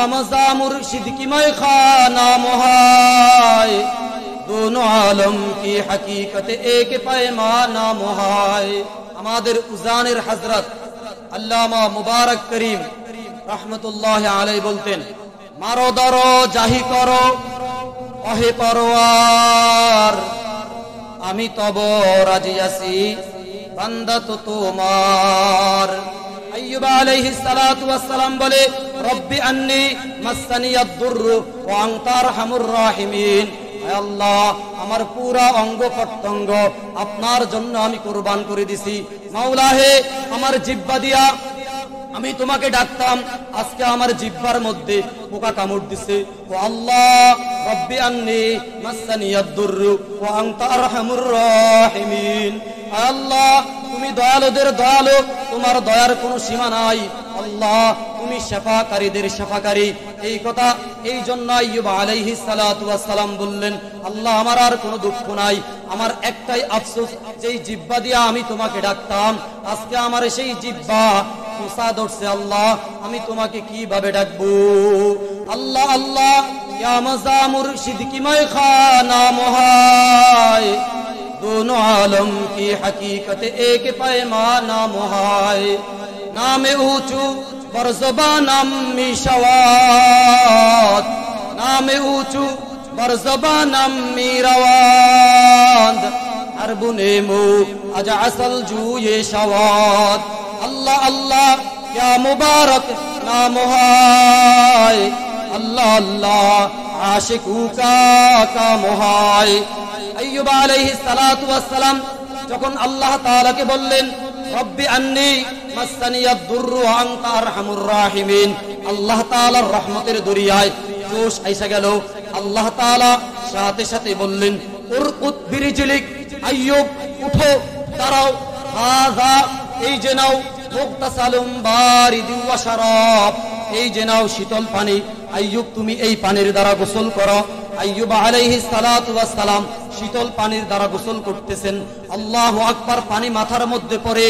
मज़ा मुर्शिद की मैं खाना मुहाय दोनों आलम की हकीकत एक पैमाना मुहाय। हमारे उजानिर हजरत अल्लामा मुबारक करीम रहमतुल्लाह अलैहि बोलतेन मारो दरो जाहि करो अहे परवार आमी तब राजी आছি বান্দা তো তোমার। আইয়ুব আলাইহিস সালাতু ওয়াস সালাম বলে রব্বি আন্নী মাসসানিয়াদ দুররু ওয়া আনতা আরহামুর রাহিমিন। হে আল্লাহ আমার পুরা অঙ্গ প্রত্যঙ্গ আপনার জন্য আমি কুরবান করে দিছি। মাওলা হে আমার জিহ্বা দিয়া আমি তোমাকে ডাকতাম, আজকে আমার জিহ্বার মধ্যে পোকা কামড় দিছে। ও আল্লাহ রব্বি আন্নী মাসসানিয়াদ দুররু ওয়া আনতা আরহামুর রাহিমিন। আল্লাহ তুমি দয়ালুদের দয়ালু, তোমার দয়ার কোনো সীমা নাই। আল্লাহ তুমি শাফাকারীদের শাফাকারী। এই কথা এই জন্য আইয়ুব আলাইহিস সালাতু ওয়াস সালাম বললেন আল্লাহ আমার আর কোনো দুঃখ নাই, আমার একটাই আফসোস যেই জিহ্বা দিয়া আমি তোমাকে ডাকতাম আজকে আমার সেই জিহ্বা মুসা ধরছে। আল্লাহ আমি তোমাকে কিভাবে ডাকবো? আল্লাহ আল্লাহ ইয়া মজা মুর্শিদ কি मैं खाना मुहाय दोनों आलम की हकीकत एक पैमाना मुहाय। नामे ऊंचू बरज़बानम मिशवात नामे ऊंचू बरज़बानम मीरवांद अरबुने मु अज असल जूये शवात। अल्लाह अल्लाह क्या मुबारक नाम हाय अल्लाह अल्लाह आशिकू का मुहाय। আইয়ুব আলাইহিস সালাতু ওয়াস সালাম যখন আল্লাহ তাআলাকে বললেন রব্বি আন্নী মাসসানিয়াদ দুররু ওয়া আনতা আরহামুর রাহিমিন, আল্লাহ তাআলার রহমতের দরিয়ায় জোশ আইসা গেল। আল্লাহ তাআলা সাথে সাথে বললেন উরকুত বিরিজলিক, আইয়ুব উঠো দাঁড়াও, হাযা এই যে নাও, মুগতাসালুম বারিদুন ওয়া শারাব এই যে নাও শীতল পানি। আইয়ুব তুমি এই পানির দ্বারা গোসল করো। আইয়ুব আলাইহিস সালাতু ওয়াস সালাম শীতল পানির দ্বারা গোসল করতেছেন। আল্লাহু আকবার, পানি মাথার মধ্যে পড়ে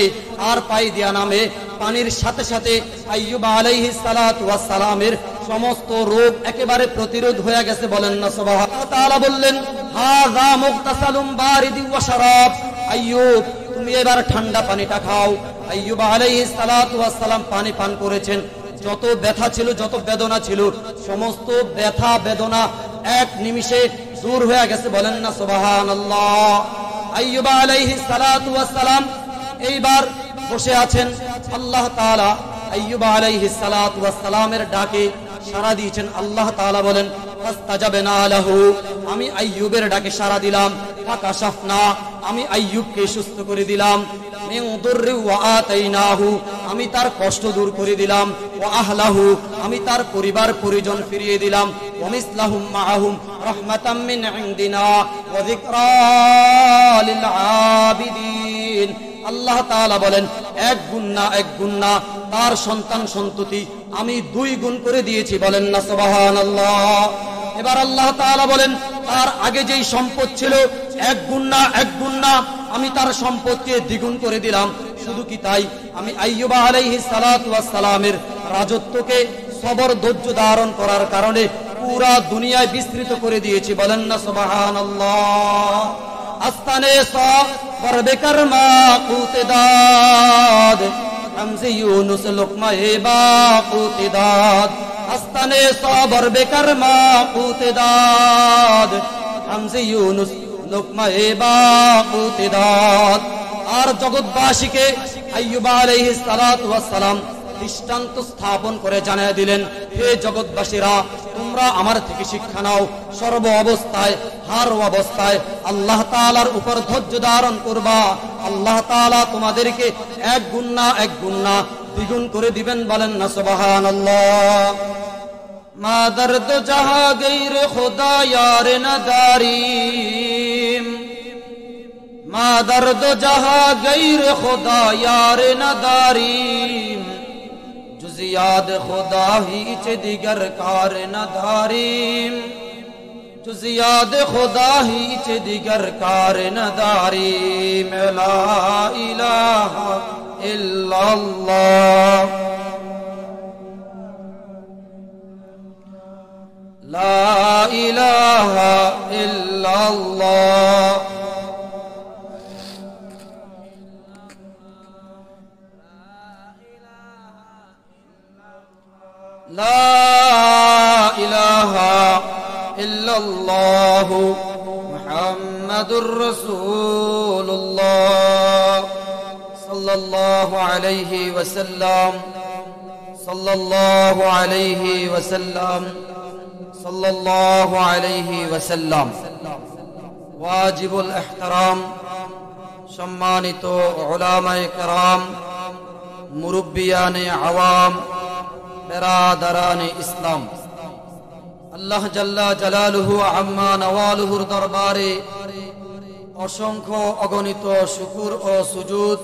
আর পায়ে দিয়া নামে। পানির সাথে সাথে আইয়ুব আলাইহিস সালাতু ওয়াস সালামের সমস্ত রোগ একেবারে প্রতিরোধ হয়ে গেছে। বলেন না সুবহানাল্লাহ। আল্লাহ তাআলা বললেন হাযা মুগতাসালুম বারিদুন ওয়া শারাব, আইয়ুব তুমি এবার ঠান্ডা পানিটা খাও। আইয়ুব আলাইহিস সালাতু ওয়াস সালাম পানি পান করেছেন। যত ব্যথা ছিল যত বেদনা ছিল সমস্ত ব্যথা বেদনা এক নিমিষে দূর হয়ে গেছে। বলেন না সুবহানাল্লাহ। আইয়ুব আলাইহিস সালাতু ওয়াস সালাম এইবার বসে আছেন। আল্লাহ তাআলা আইয়ুব আলাইহিস সালাতু ওয়াস সালামের ডাকে সাড়া দিয়েছেন। আল্লাহ তাআলা বলেন ফাস্তাজাবনা লাহু, আমি আইয়ুবের ডাকে সাড়া দিলাম। ফাকাশাফনা, আমি আইয়ুবকে সুস্থ করে দিলাম। মিন দুররি ওয়া আতাইনাহু, আমি তার কষ্ট দূর করে দিলাম। ওয়া আহলাহু, আমি তার পরিবার পরিজন ফিরিয়ে দিলাম। ওয়া মিসলাহুম মাআহুম রাহমাতাম মিন ইনদিনা ওয়া যিকরা লিল আবিদিন। আল্লাহ তাআলা বলেন এক গুণ না তার সন্তান সন্ততি আমি 2 গুণ করে দিয়েছি। বলেন না সুবহানাল্লাহ। এবার আল্লাহ তাআলা বলেন তার আগে যেই সম্পদ ছিল এক গুণ না আমি তার সম্পদকে দ্বিগুণ করে দিলাম। শুধু কি তাই, আমি আইয়ুব আলাইহিস সালাতু ওয়াস সালামের রাজত্বকে সবর ধৈর্য ধারণ করার কারণে পুরা দুনিয়ায় বিস্তৃত করে দিয়েছি। বলেন না সুবহানাল্লাহ। আস্তানে সবর বেকার মাকুতে দাদ হামজে ইউনুস লুকমায়ে বাকুতে দাদ। আস্তানে সবর বেকার মাকুতে দাদ হামজে ইউনুস লুকমায়ে বাকুতে দাদ। আর জগৎবাসীকে আইয়ুব আলাইহিস সালাতু ওয়াস সালাম দৃষ্টান্ত স্থাপন করে জানিয়ে দিলেন হে জগৎবাসীরা তোমরা আমার থেকে শিক্ষা নাও। সর্ব অবস্থায় হার অবস্থায় আল্লাহ তাআলার উপর ধৈর্য ধারণ করবা। আল্লাহ তাআলা তোমাদেরকে এক গুণ না দ্বিগুণ করে দিবেন। বলেন না সুবহানাল্লাহ। মা দর্দ জাহা গৈর খুদা ইয়ার নদারিম, মা দর্দ জাহা গৈর খুদা ইয়ার নদারিম जुज़ याद खुदा हीच दिगर कार न धारीम, जुज़ याद खुदा हीच दिगर कार न धारीम। ला इलाहा इल्लल्लाह লা ইলাহা ইল্লাল্লাহ লা ইলাহা ইল্লাল্লাহ মুহাম্মাদুর রাসূলুল্লাহ সাল্লাল্লাহু আলাইহি ওয়াসাল্লাম সাল্লাল্লাহু আলাইহি ওয়াসাল্লাম সাল্লাল্লাহু আলাইহি ওয়াসাল্লাম। ওয়াজিবুল ইহতিরাম, সম্মানিত উলামায়ে কেরাম, মুরব্বিয়ানে আওয়াম, বেরাদারানে ইসলাম, আল্লাহ জাল্লা জালালুহু আম্মা নওয়ালুহুর দরবারে অসংখ্য অগণিত শুকর ও সুজুদ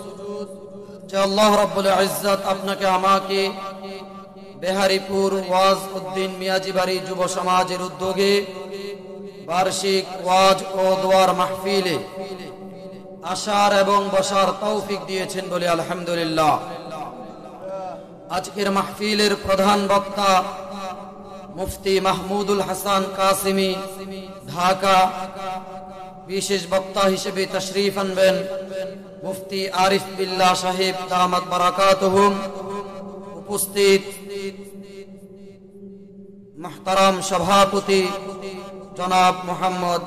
যে আল্লাহ রাব্বুল ইজ্জত আপনাকে আমাকে বেহারিপুর ওয়াজ উদ্দিন মিয়াজিবাড়ি যুব সমাজের উদ্যোগে বার্ষিক ওয়াজ ও দোয়ার মাহফিলে আসার এবং বসার তৌফিক দিয়েছেন বলে আলহামদুলিল্লাহ। আজকের মাহফিলের প্রধান বক্তা মুফতি মাহমুদুল হাসান কাসিমি ঢাকা, বিশেষ বক্তা হিসেবে তশরিফ আনবেন মুফতি আরিফ বিল্লাহ সাহেব দামাত বারাকাতুহুম। উপস্থিত মুহতারাম সভাপতি জনাব মোহাম্মদ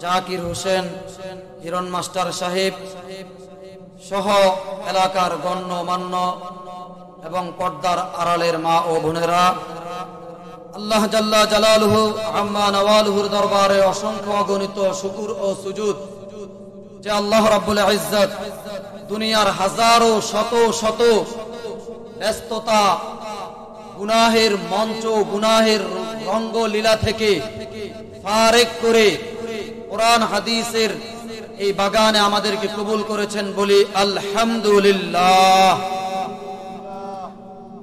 জাকির হোসেন হিরণ মাস্টার সাহেব সহ এলাকার গণ্যমান্য এবং পর্দার আড়ালের মা ও বোনেরা, আল্লাহ জাল্লা জালালুহু আম্মা নওয়ালুহুর দরবারে অসংখ্য অগণিত শুকর ও সুজুদ যে আল্লাহ রাব্বুল ইজ্জত দুনিয়ার হাজারো শত শত ব্যস্ততা, গুনাহের মঞ্চ, গুনাহের রঙ্গলীলা থেকে ফারেক করে কোরআন হাদিসের এই বাগানে আমাদেরকে কবুল করেছেন বলি আলহামদুলিল্লাহ।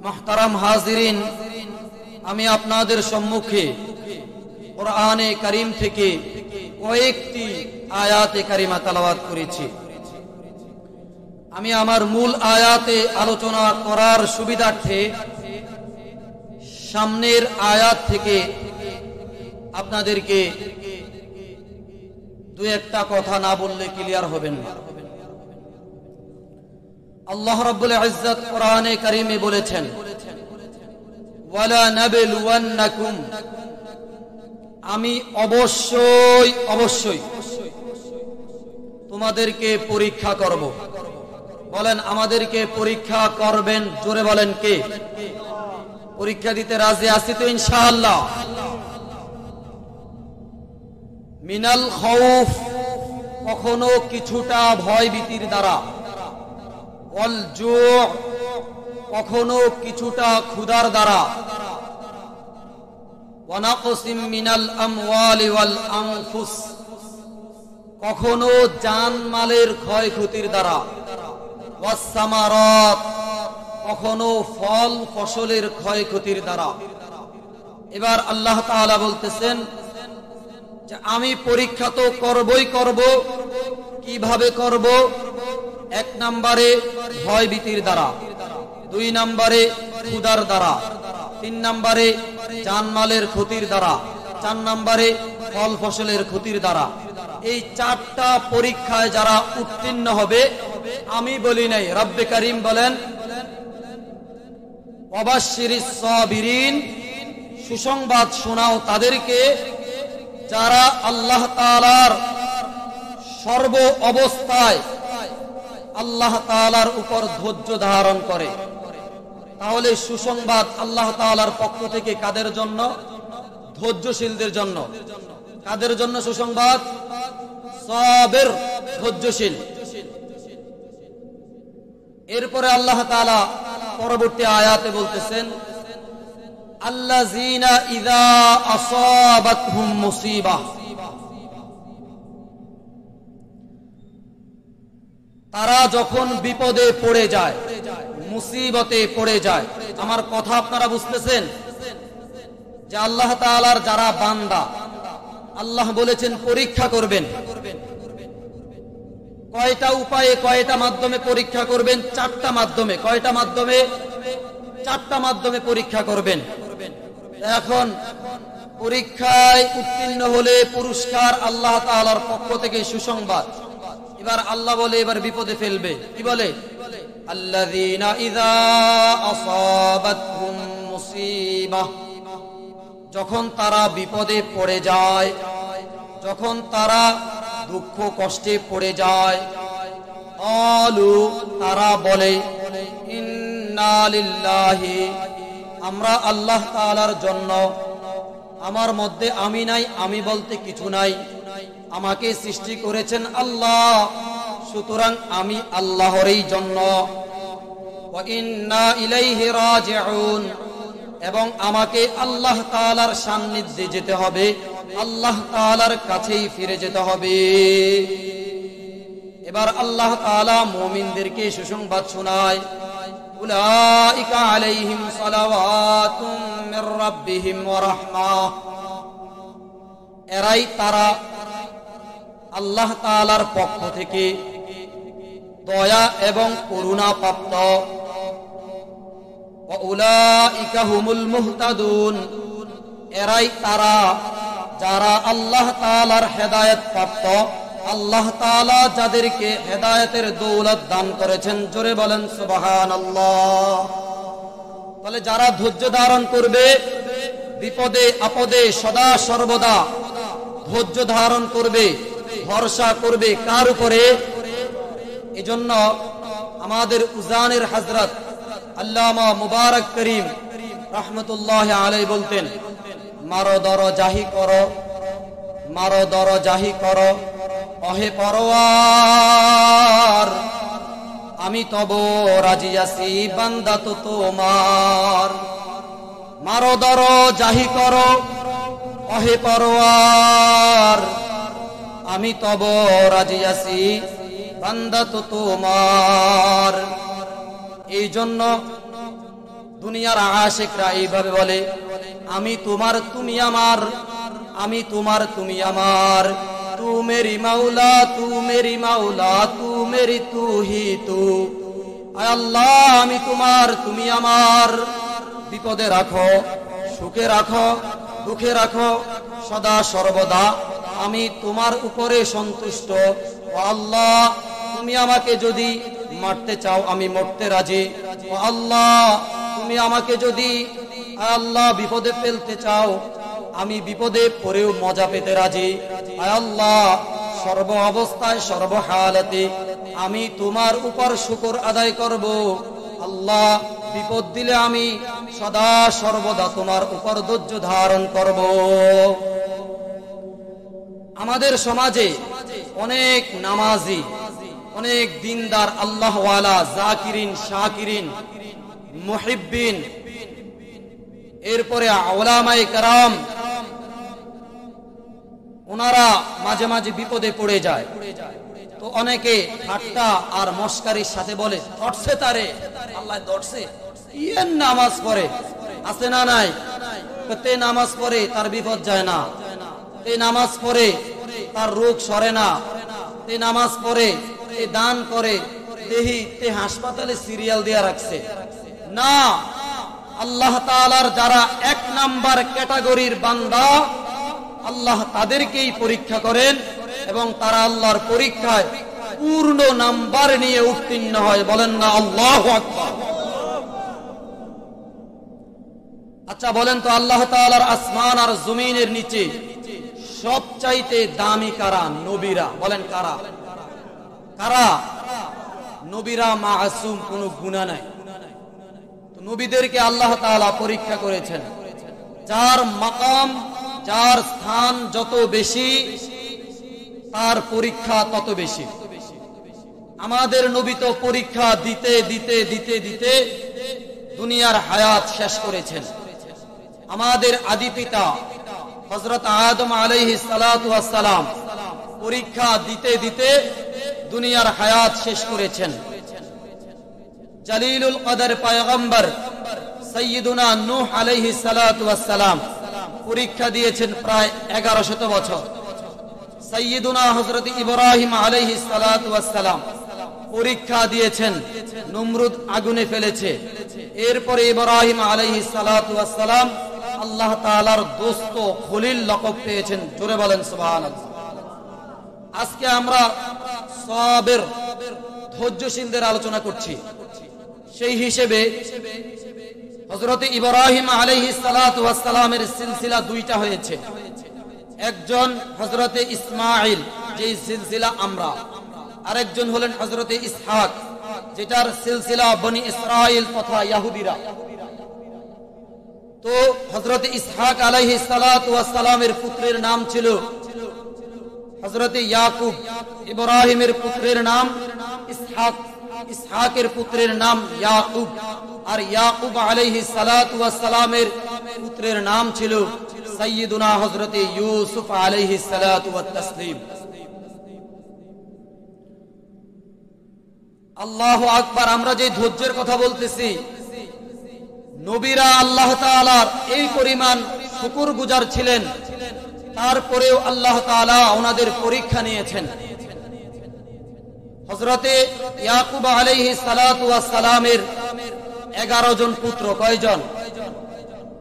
মুহতারাম হাজিরিন, আমি আপনাদের সম্মুখে কোরআনে কারীম থেকে কয়েকটি আয়াতে কারিমা তেলাওয়াত করেছি। আমি আমার মূল আয়াতে আলোচনা করার সুবিধার্থে সামনের আয়াত থেকে আপনাদেরকে দু একটা কথা না বললে ক্লিয়ার হবেন না। আল্লাহ রাব্বুল ইজ্জত কোরআনে কারীমে বলেছেন, ওয়ালা নাবলুওয়ান্নাকুম, আমি অবশ্যই অবশ্যই তোমাদেরকে পরীক্ষা করব। বলেন আমাদেরকে পরীক্ষা করবেন, জোরে বলেন কে? পরীক্ষা দিতে রাজি আছি তো ইনশাআল্লাহ। মিনাল খাউফ, কখনো কিছুটা ভয় ভীতির দ্বারা, ওয়াল জু', কখনো কিছুটা ক্ষুধার দ্বারা, ওয়া নাকসিম মিনাল আমওয়ালি ওয়াল আনফুস, কখনো জানমালের ক্ষয়ক্ষতির দ্বারা, ওয়াস সামারাত, কখনো ফল ফসলের ক্ষয়ক্ষতির দ্বারা। এবার আল্লাহ তাআলা বলতেছেন যে আমি পরীক্ষা তো করবই করব। কিভাবে করব? এক নম্বরে ভয় ভীতির দ্বারা, দুই নম্বরে ক্ষুধার দ্বারা, তিন নম্বরে জানমালের ক্ষতির দ্বারা, চার নম্বরে ফল ফসলের ক্ষতির দ্বারা। এই চারটা পরীক্ষায় যারা উত্তীর্ণ হবে, আমি বলি নাই, রব্বে কারীম বলেন ওয়াবাশশিরিস সাবিরিন, সুসংবাদ শোনাও তাদেরকে যারা আল্লাহ তাআলার সর্ব অবস্থায় আল্লাহ তাআলার উপর ধৈর্য ধারণ করে। তাহলে সুসংবাদ আল্লাহ তাআলার পক্ষ থেকে কাদের জন্য? ধৈর্যশীলদের জন্য। কাদের জন্য সুসংবাদ? সাবির, ধৈর্যশীল। এরপরে আল্লাহ তাআলা পরবর্তী আয়াতে বলতেছেন, আল্লাযীনা ইযা আসাবাতহুম মুসিবাহ, তারা যখন বিপদে পড়ে যায়, মুসিবতে পড়ে যায়। আমার কথা আপনারা বুঝতেছেন যে আল্লাহ তাআলার যারা বান্দা, আল্লাহ বলেছেন পরীক্ষা করবেন। কয়টা উপায়ে, কয়টা মাধ্যমে পরীক্ষা করবেন? চারটা মাধ্যমে। কয়টা মাধ্যমে? চারটা মাধ্যমে পরীক্ষা করবেন। এখন পরীক্ষায় উত্তীর্ণ হলে পুরস্কার আল্লাহ তাআলার পক্ষ থেকে সুসংবাদ। এবার আল্লাহ বলে এবার বিপদে ফেলবে, কি বলে? আল্লাযীনা ইযা আসাবাতহুম মুসিবাহ, যখন তারা বিপদে পড়ে যায়, যখন তারা দুঃখ কষ্টে পড়ে যায়, ক্বালু, তারা বলে, ইন্না লিল্লাহি, আমরা আল্লাহ তাআলার জন্য, আমার মধ্যে আমি নাই, আমি বলতে কিছু নাই, আমাকে সৃষ্টি করেছেন আল্লাহ, সুতরাং আমি আল্লাহরই জন্য। ওয়া ইন্না ইলাইহি রাজিউন, এবং আমাকে আল্লাহ তাআলার সান্নিধ্যে যেতে হবে, আল্লাহ তাআলার কাছেই ফিরে যেতে হবে। এবার আল্লাহ তাআলা মুমিনদেরকে সুসংবাদ শোনায়, উলাইকা আলাইহিম সালাওয়াতুম মির রাব্বিহিম ওয়া রাহমাহ, এরাই তারা আল্লাহ তাআলার পক্ষ থেকে দয়া এবং করুণা প্রাপ্ত। ওয়া উলাইকা হুমুল মুহতাদুন, এরাই তারা যারা আল্লাহ তাআলার হেদায়েত প্রাপ্ত, আল্লাহ তাআলা যাদেরকে হেদায়েতের দৌলত দান করেছেন। জোরে বলেন সুবহানাল্লাহ। তাহলে যারা ধৈর্য ধারণ করবে, বিপদে আপদে সদা সর্বদা ধৈর্য ধারণ করবে, ভরসা করবে কার উপরে? এজন্য আমাদের উজানের হযরত আল্লামা মুবারক করিম রাহমাতুল্লাহি আলাইহি বলতেন, মারো দর জাহি করো, মারো দর জাহি করো অহে পরওয়ার, আমি তব রাজি আছি বান্দা তো তোমার। মারো দর জাহি করো অহে পরওয়ার, আমি তব রাজি আছি বান্দা তো তোমার। এই জন্য দুনিয়ার আশিকরা এইভাবে বলে, আমি তোমার তুমি আমার, আমি তোমার তুমি আমার, তু মেরি মাওলা তু মেরি মাওলা তু মেরি তু হি তু। আয় আল্লাহ, আমি তোমার তুমি আমার, বিপদে রাখো, সুখে রাখো, দুঃখে রাখো, সদা সর্বদা আমি তোমার উপরে সন্তুষ্ট। ও আল্লাহ, তুমি আমাকে যদি মারতে চাও আমি মরতে রাজি। ও আল্লাহ, তুমি আমাকে যদি আল্লাহ বিপদে ফেলতে চাও আমি বিপদে পড়েও মজা পেতে রাজি। আয় আল্লাহ, সর্ব অবস্থায় সর্বহালাতে আমি তোমার উপর শুকর আদায় করব। আল্লাহ, বিপদ দিলে আমি সদা সর্বদা তোমার উপর ধৈর্য ধারণ করব। আমাদের সমাজে অনেক নামাজি, অনেক দিনদার, আল্লাহওয়ালা, জাকিরিন, শাকিরিন, মুহিব্বিন, এরপরে উলামায়ে কেরাম, ওনারা মাঝে মাঝে বিপদে পড়ে যায়। তো অনেকে ঠাট্টা আর মস্কারির সাথে বলে, ধরছে তারে, আল্লাহ ধরছে, ইয়েন নামাজ পড়ে, আছে না নাই? তে নামাজ পড়ে তার বিপদ যায় না, তে নামাজ পড়ে তার রোগ সরে না, তে নামাজ পড়ে, তে দান করে, দেহি তে হাসপাতালে সিরিয়াল দেয়া রাখছে না। আল্লাহ তাআলার যারা এক নাম্বার ক্যাটাগরির বান্দা, আল্লাহ তাদেরকেই পরীক্ষা করেন এবং তারা আল্লাহর পরীক্ষায় পূর্ণ নাম্বার নিয়ে উত্তীর্ণ হয়। বলেন না আল্লাহু আকবার। আচ্ছা বলেন তো, আল্লাহ তাআলার আসমান আর জমিনের নিচে সবচাইতে দামি কারা? নবীরা। বলেন কারা? কারা? নবীরা মাসুম, কোনো গুনাহ নাই। তো নবীদেরকে আল্লাহ তাআলা পরীক্ষা করেছেন। যার মাকাম, যার স্থান যত বেশি, তার পরীক্ষা তত বেশি। আমাদের নবী তো পরীক্ষা দিতে দিতে দিতে দিতে দুনিয়ার হায়াত শেষ করেছেন। আমাদের আদি পিতা হযরত আদম আলাইহিস সালাতু ওয়াস সালাম পরীক্ষা দিতে দিতে দুনিয়ার হায়াত শেষ করেছেন। জালিলুল কদর পয়গম্বর সাইয়্যিদুনা নূহ আলাইহিস সালাতু ওয়াস সালাম পরীক্ষা দিয়েছেন প্রায় 1100 বছর। সাইয়্যিদুনা হযরত ইব্রাহিম আলাইহিস সালাতু ওয়াস সালাম পরীক্ষা দিয়েছেন, নমরুদ আগুনে ফেলেছে। এরপরে ইব্রাহিম আলাইহিস সালাতু ওয়াস সালাম আল্লাহ তাআলার দোস্ত খলিল লকব পেয়েছেন। জোরে বলেন সুবহানাল্লাহ। আজকে আমরা সবের ধৈর্যশীলদের আলোচনা করছি। সেই হিসেবে হযরত ইব্রাহিম আলাইহিস সালাতু ওয়াস সালামের সিলসিলা দুইটা হয়েছে। একজন হযরত ইসমাঈল, যেই সিলসিলা আমরা, আরেকজন হলেন হযরত ইসহাক, যেটার সিলসিলা বনি ইসরাইল তথা ইহুদিরা। তো হযরত ইসহাক আলাইহিস সালাতু ওয়াস সালামের পুত্রের নাম ছিল হযরত ইয়াকুব, ইব্রাহিমের পুত্রের নাম ইসহাক, ইসহাকের পুত্রের নাম ইয়াকুব, আর ইয়াকুব আলাইহিস সালাতু ওয়াস সালামের পুত্রের নাম ছিল সাইয়্যিদুনা হযরত ইউসুফ আলাইহিস সালাতু ওয়াত তাসলিম। আল্লাহু আকবার। আমরা যে ধৈর্যের কথা বলতেছি, নবীরা আল্লাহ তাআলার এই পরিমাণ শুকরগুজার ছিলেন, তারপরেও আল্লাহ তাআলা ওনাদের পরীক্ষা নিয়েছেন। হযরতে ইয়াকুব আলাইহিস সালাতু ওয়াস সালামের 11 জন পুত্র। কয়জন?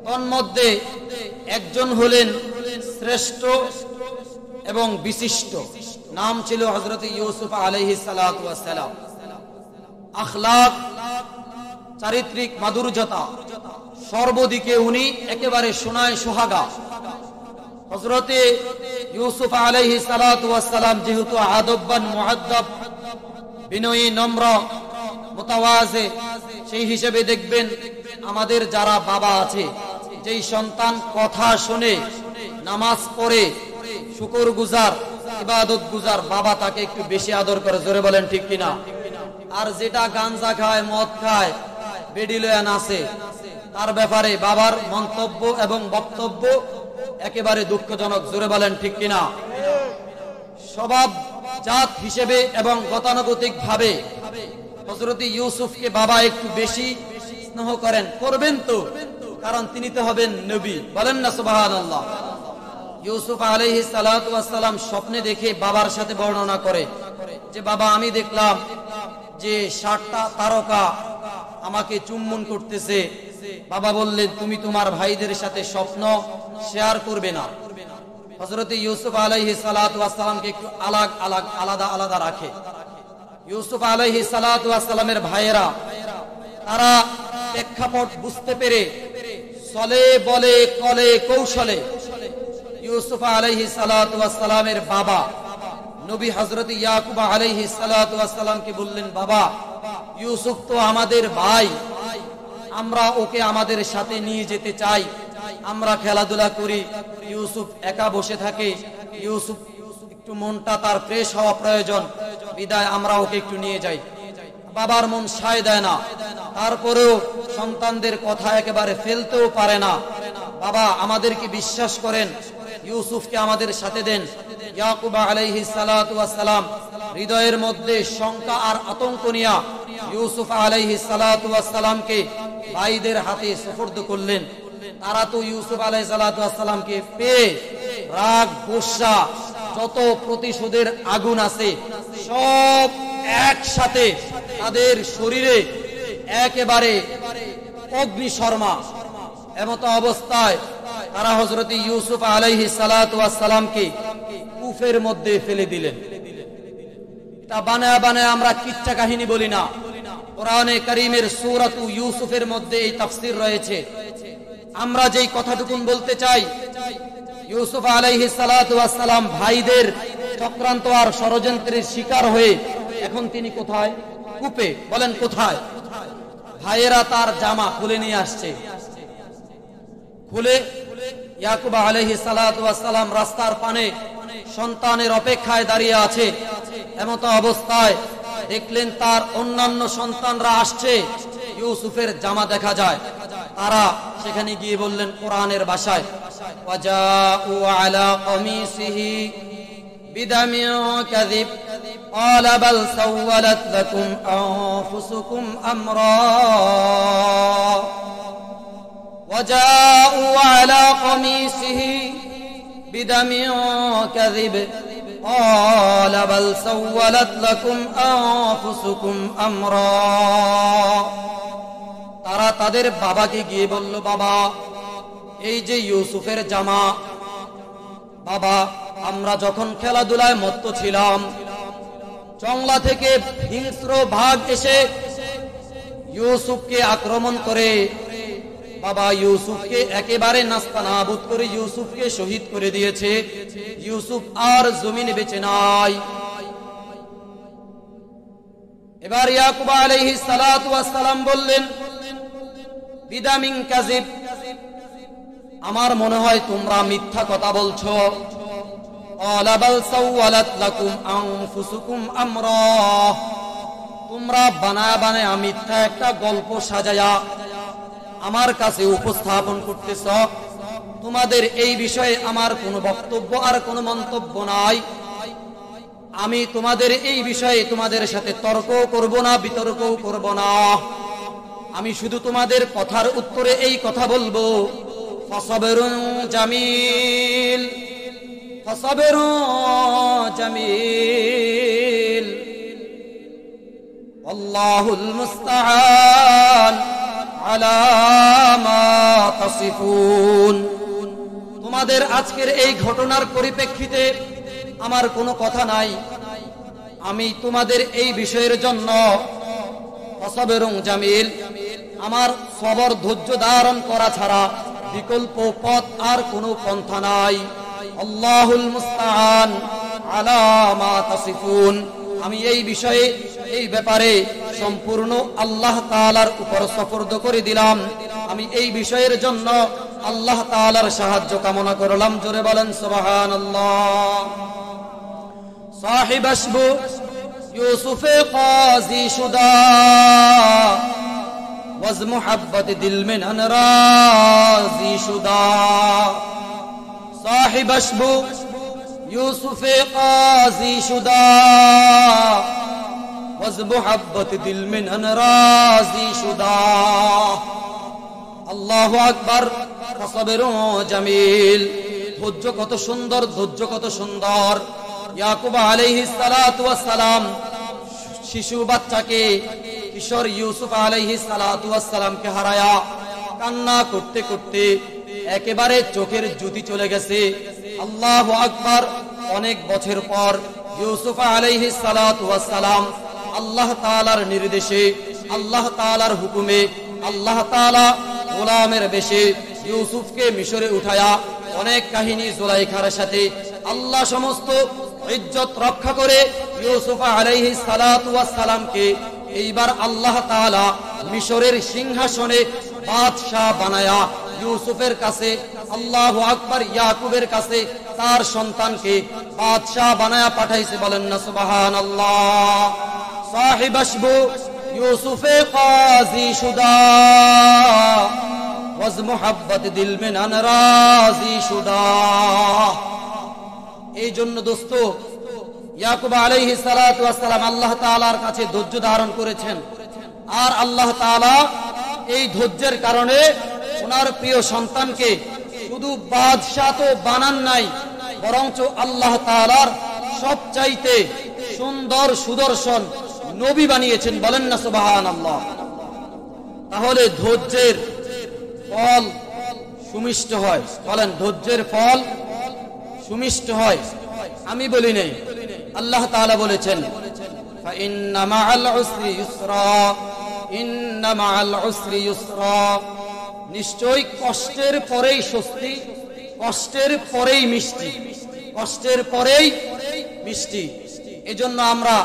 তন্মধ্যে একজন হলেন শ্রেষ্ঠ এবং বিশিষ্ট, নাম ছিল হযরত ইউসুফ আলাইহিস সালাতু ওয়াস সালাম। আখলাক, চারিত্রিক মাধুর্যতা, সর্বদিকে উনি একেবারে সোনায় সোহাগা। হযরতে ইউসুফ আলাইহিস সালাতু ওয়াস সালাম যেহেতু আদববান, মুআদ্দাব, বিনয়ী, নম্র, মুতাওয়াজি, সেই হিসেবে দেখবেন আমাদের যারা বাবা আছে, যেই সন্তান কথা শুনে, নামাজ পড়ে, শুকরগুজার, ইবাদত গুজার, বাবা তাকে একটু বেশি আদর করে। জোরে বলেন ঠিক কিনা? আর যেটা গাঞ্জা খায়, মদ খায়, বেডি লয়া নাচে, তার ব্যাপারে বাবার মন্তব্য এবং বক্তব্য একেবারে দুঃখজনক। জোরে বলেন ঠিক কিনা? স্বভাব জাত হিসেবে এবং গতানুগতিক ভাবে হযরত ইউসুফকে বাবা একটু বেশি স্নেহ করেন, করবেন তো, কারণ তিনি তো হবেন নবী। বলেন না সুবহানাল্লাহ। ইউসুফ আলাইহিস সালাতু ওয়াস সালাম স্বপ্নে দেখে বাবার সাথে বর্ণনা করে যে, বাবা আমি দেখলাম যে 60টা তারকা আমাকে চুম্বন করতেছে। বাবা বললেন, তুমি তোমার ভাইদের সাথে স্বপ্ন শেয়ার করবে না। হযরত ইউসুফ আলাইহিস সালাতু ওয়াস সালামকে একটু আলাদা আলাদা রাখে। ইউসুফ আলাইহিস সালাতু ওয়াস সালামের ভাইয়েরা, তারা প্রেক্ষাপট বুঝতে পেরে চলে বলে কলে কৌশলে ইউসুফ আলাইহিস সালাতু ওয়াস সালামের বাবা নবী হযরত ইয়াকুব আলাইহিস সালাতু ওয়াস সালামকে বললেন, বাবা ইউসুফ তো আমাদের ভাই, আমরা ওকে আমাদের সাথে নিয়ে যেতে চাই, আমরা খেলাধুলা করি, ইউসুফ একা বসে থাকে, ইউসুফ একটু মনটা তার ফ্রেশ হওয়া প্রয়োজন, বিদায় আমরা ওকে একটু নিয়ে যাই। বাবার মন সায় দেয় না, তারপরেও সন্তানদের কথা একেবারে ফেলতেও পারে না। বাবা আমাদেরকে বিশ্বাস করেন, ইউসুফকে আমাদের সাথে দেন। ইয়াকুব আলাইহিস সালাতু ওয়াস সালাম হৃদয়ের মধ্যে শঙ্কা আর আতঙ্ক নিয়ে ইউসুফ আলাইহিস সালাতু ওয়াস সালামকে ভাইদের হাতে সুপর্দ করলেন। তারা তো ইউসুফ আলাইহিস সালাতু ওয়াস সালামকে পেয়ে রাগ, গোসা, যত প্রতিশোধের আগুন আছে সব একসাথে তাদের শরীরে একেবারে অগ্নিশর্মা। এমত অবস্থায় তারা হযরত ইউসুফ আলাইহিস সালাতু ওয়াস সালামকে কূপের মধ্যে ফেলে দিলেন। এটা বানায়া বানায়া আমরা কিচ্ছা কাহিনী বলি না, কোরআনে কারীমের সূরাত ইউসুফের মধ্যে এই তাফসীর রয়েছে। আমরা যেই কথাটুকুন বলতে চাই, ইউসুফ আলাইহিস সালাতু ওয়াস সালাম ভাইদের চক্রান্ত আর ষড়যন্ত্রের শিকার হয়ে এখন তিনি কোথায়? কূপে। বলেন কোথায়? ভাইয়েরা তার জামা খুলে নিয়ে আসছে। খুলে ইয়াকুব আলাইহিস সালাতু ওয়াস সালাম রাস্তার পানে সন্তানের অপেক্ষায় দাঁড়িয়ে আছে। এমত অবস্থায় দেখলেন তার অন্যান্য সন্তানরা আসছে, ইউসুফের জামা দেখা যায়। তারা সেখানে গিয়ে বললেন কোরআনের ভাষায়, ওয়াজাউ আলা কমিসিহি বিদামিন কাযিব قال بل سولت لكم أنفسكم أمرا وجاءوا على قميصه بدم كذب قال بل سولت لكم أنفسكم أمرا তারা তাদের বাবাকে গিয়ে বলল, বাবা এই যে ইউসুফের জামা, বাবা আমরা যখন খেলাধুলায় মত্ত ছিলাম, জংলা থেকে হিংস্র বাঘ এসে ইউসুফকে আক্রমণ করে, বাবা ইউসুফকে একেবারে নাস্তানাবুদ করে ইউসুফকে শহীদ করে দিয়েছে। ইউসুফ আর জমিন বেঁচে নাই। এবার ইয়াকুব আলাইহিস সালাতু ওয়াস সালাম বললেন, বিদামিন কাযিব, আমার মনে হয় তোমরা মিথ্যা কথা বলছো। ক্বালা বাল সাওয়ালাত লাকুম আনফুসুকুম আমরা, তোমরা বানায়া বানায়া মিথ্যা একটা গল্প সাজায়া আমার কাছে উপস্থাপন করতেছ। তোমাদের এই বিষয়ে আমার কোনো বক্তব্য আর কোনো মন্তব্য নাই। আমি তোমাদের এই বিষয়ে তোমাদের সাথে তর্ক করব না, বিতর্কও করব না। আমি শুধু তোমাদের কথার উত্তরে এই কথা বলবো, ফাসাবরুন জামিল, ফাসাবরুন জামিল, আল্লাহুল মুস্তাআন আলা মা তাসিফুন। তোমাদের আজকের এই ঘটনার পরিপ্রেক্ষিতে আমার কোনো কথা নাই। আমি তোমাদের এই বিষয়ের জন্য ফাসাবরুন জামিল, আমার সবর ধৈর্য ধারণ করা ছাড়া বিকল্প পথ আর কোনো পন্থা নাই। আল্লাহুল মুস্তাআন আলা মা তাসিফুন, আমি এই বিষয়ে এই ব্যাপারে সম্পূর্ণ আল্লাহ তাআলার উপর সুপর্দ করে দিলাম। আমি এই বিষয়ের জন্য আল্লাহ তাআলার সাহায্য কামনা করলাম। জোরে বলেন সুবহানাল্লাহ। সাহিব আশবু ইউসুফে কাজী শুদা, ওয়াজ মুহাব্বত দিল মে নারাজি শুদা। সাহিব আশবু ইউসুফে কাজী শুদা, ওয়াজ মুহাব্বত দিল মে নারাজি শুদা। আল্লাহু আকবার। ফাসাবরুন জামিল, ধৈর্য কত সুন্দর, ধৈর্য কত সুন্দর। ইয়াকুব আলাইহিস সালাতু ওয়াস সালাম শিশু বাচ্চাকে, কিশোর ইউসুফ আলাইহিস সালাতু ওয়াস সালামকে হারায়া কান্না করতে করতে একেবারে চোখের জ্যোতি চলে গেছে। আল্লাহু আকবার। অনেক বছর পর ইউসুফ আলাইহিস সালাতু ওয়াস সালাম আল্লাহ তাআলার নির্দেশে, আল্লাহ তাআলার হুকুমে, আল্লাহ তাআলা গোলামের বেশে ইউসুফকে মিশরে উঠায়া অনেক কাহিনী জুলাইখার সাথে আল্লাহ সমস্ত ইজ্জত রক্ষা করে ইউসুফ আলাইহিস সালাতু ওয়াস সালামকে এইবার আল্লাহ তাআলা মিশরের সিংহাসনে বাদশা বানায়া ইউসুফের কাছে, আল্লাহু আকবার, ইয়াকুবের কাছে তার সন্তানকে বাদশা বানায়া পাঠাইছে। বলেন না সুবহানাল্লাহ। সাহিব আশবু ইউসুফে কাজী শুদা, ওয়াজ মুহাব্বত দিল মে নারাজি শুদা। এই জন্য দোস্ত, ইয়াকুব আলাইহিস সালাতু ওয়াস সালাম আল্লাহ তাআলার কাছে ধৈর্য ধারণ করেছেন। আর আল্লাহ তাআলা এই ধৈর্যের কারণে ওনার প্রিয় সন্তানকে শুধু বাদশা তো বানান নাই, বরঞ্চ আল্লাহ তাআলার সবচাইতে সুন্দর সুদর্শন নবী বানিয়েছেন। বলেন না সুবহানাল্লাহ। তাহলে ধৈর্যের ফল সুমিষ্ট হয়। বলেন, ধৈর্যের ফল সুমিষ্ট হয়। আমি বলি নাই, আল্লাহ তাআলা বলেছেন, ফাইন্না মাআল উসরি ইউসরা, ইন্না মাআল উসরি ইউসরা। নিশ্চয়ই কষ্টের পরেই স্বস্তি, কষ্টের পরেই মিষ্টি, কষ্টের পরেই মিষ্টি। এজন্য আমরা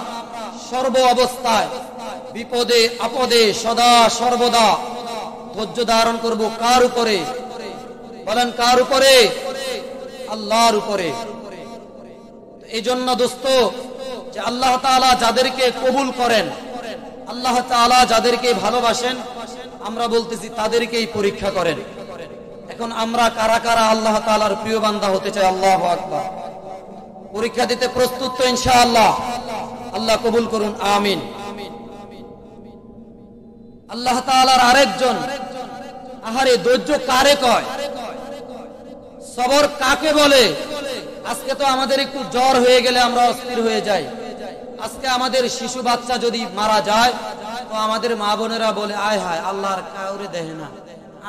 সর্ব অবস্থায় বিপদে আপদে সদা সর্বদা ধৈর্য ধারণ করব। কার উপরে? বলেন, কার উপরে? আল্লাহর উপরে। এই জন্য দোস্ত, যে আল্লাহ তাআলা যাদেরকে কবুল করেন, আল্লাহ তাআলা যাদেরকে ভালোবাসেন, আমরা বলতেছি তাদেরকেই পরীক্ষা করেন। এখন আমরা কারা কারা আল্লাহ তাআলার প্রিয় বান্দা হতে চাই? আল্লাহু আকবার। পরীক্ষা দিতে প্রস্তুত তো ইনশাআল্লাহ? আল্লাহ কবুল করুন, আমিন। আল্লাহ তাআলার আরেকজন, আহারে ধৈর্য কারে কয়, সবর কাকে বলে? আজকে তো আমাদের একটু জ্বর হয়ে গেলে আমরা অস্থির হয়ে যাই। আজকে আমাদের শিশু বাচ্চা যদি মারা যায় তো আমাদের মা বোনেরা বলে, আয় হায়, আল্লাহর কাউরে দেহে না,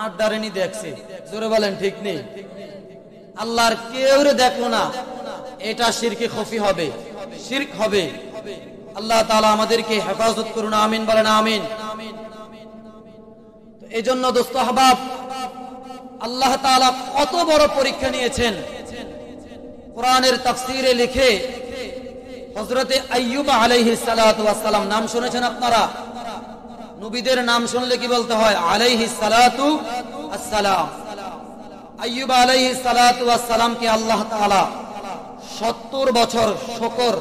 আড্ডারেনি দেখছে, জোরে বলেন ঠিক নেই। আল্লাহর কেউ দেখলো না, এটা শিরকে খফি হবে, শিরক হবে। আল্লাহ তাআলা আমাদেরকে হেফাজত করুন, আমিন বলেন আমিন। এই জন্য দোস্ত আহবাব, আল্লাহ তাআলা কত বড় পরীক্ষা নিয়েছেন। কোরআনের তাফসীরে লিখে হযরতে আইয়ুব আলাইহিস সালাতু ওয়াস সালাম, নাম শুনেছেন আপনারা? নবীদের নাম শুনলে কি বলতে হয়? আলাইহিস সালাতু ওয়াস সালাম। আইয়ুব আলাইহিস সালাতু ওয়াস সালামকে আল্লাহ তাআলা 70 বছর শুকর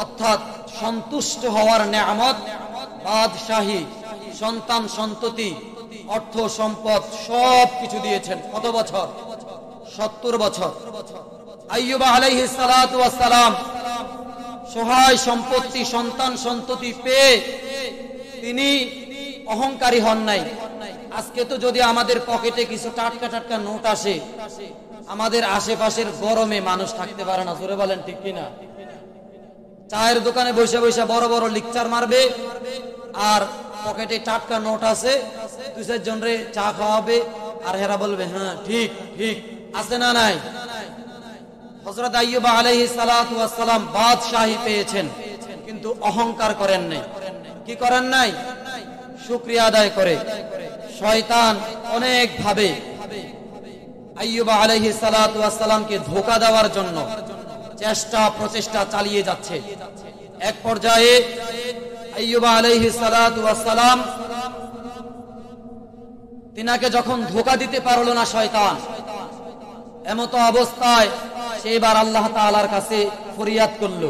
অর্থাৎ সন্তুষ্ট হওয়ার নেয়ামত, বাদশাহী, সন্তান সন্ততি, অর্থ সম্পদ সব কিছু দিয়েছেন। কত বছর? 70 বছর। আইয়ুব আলাইহিস সালাতু ওয়াস সালাম সহায় সম্পত্তি, সন্তান সন্ততি পেয়ে তিনি অহংকারী হন নাই। আজকে তো যদি আমাদের পকেটে কিছু টাটকা টাটকা নোট আসে, আমাদের আশেপাশের গরমে মানুষ থাকতে পারে না, জোরে বলেন ঠিক কিনা? চায়ের দোকানে বসে বসে বড় বড় লেকচার মারবে, আর পকেটে টাটকা নোট আছে, 2-4 জন রে চা খাওয়াবে, আর হেরা বলবে হ্যাঁ ঠিক ঠিক আছে না নাই? হযরত আইয়ুব আলাইহিস সালাতু ওয়াস সালাম বাদশাহী পেয়েছেন, কিন্তু অহংকার করেন নাই। কি করেন নাই? শুকরিয়া আদায় করে। শয়তান অনেক ভাবে আইয়ুব আলাইহিস সালাতু ওয়াস সালামকে ধোঁকা দেওয়ার জন্য চেষ্টা প্রচেষ্টা চালিয়ে যাচ্ছে। এক পর্যায়ে আইয়ুব আলাইহিস সালাতু ওয়াস সালাম, তিনাকে যখন ধোঁকা দিতে পারলো না শয়তান, এমত অবস্থায় সে এবার আল্লাহ তাআলার কাছে ফরিয়াদ করলো।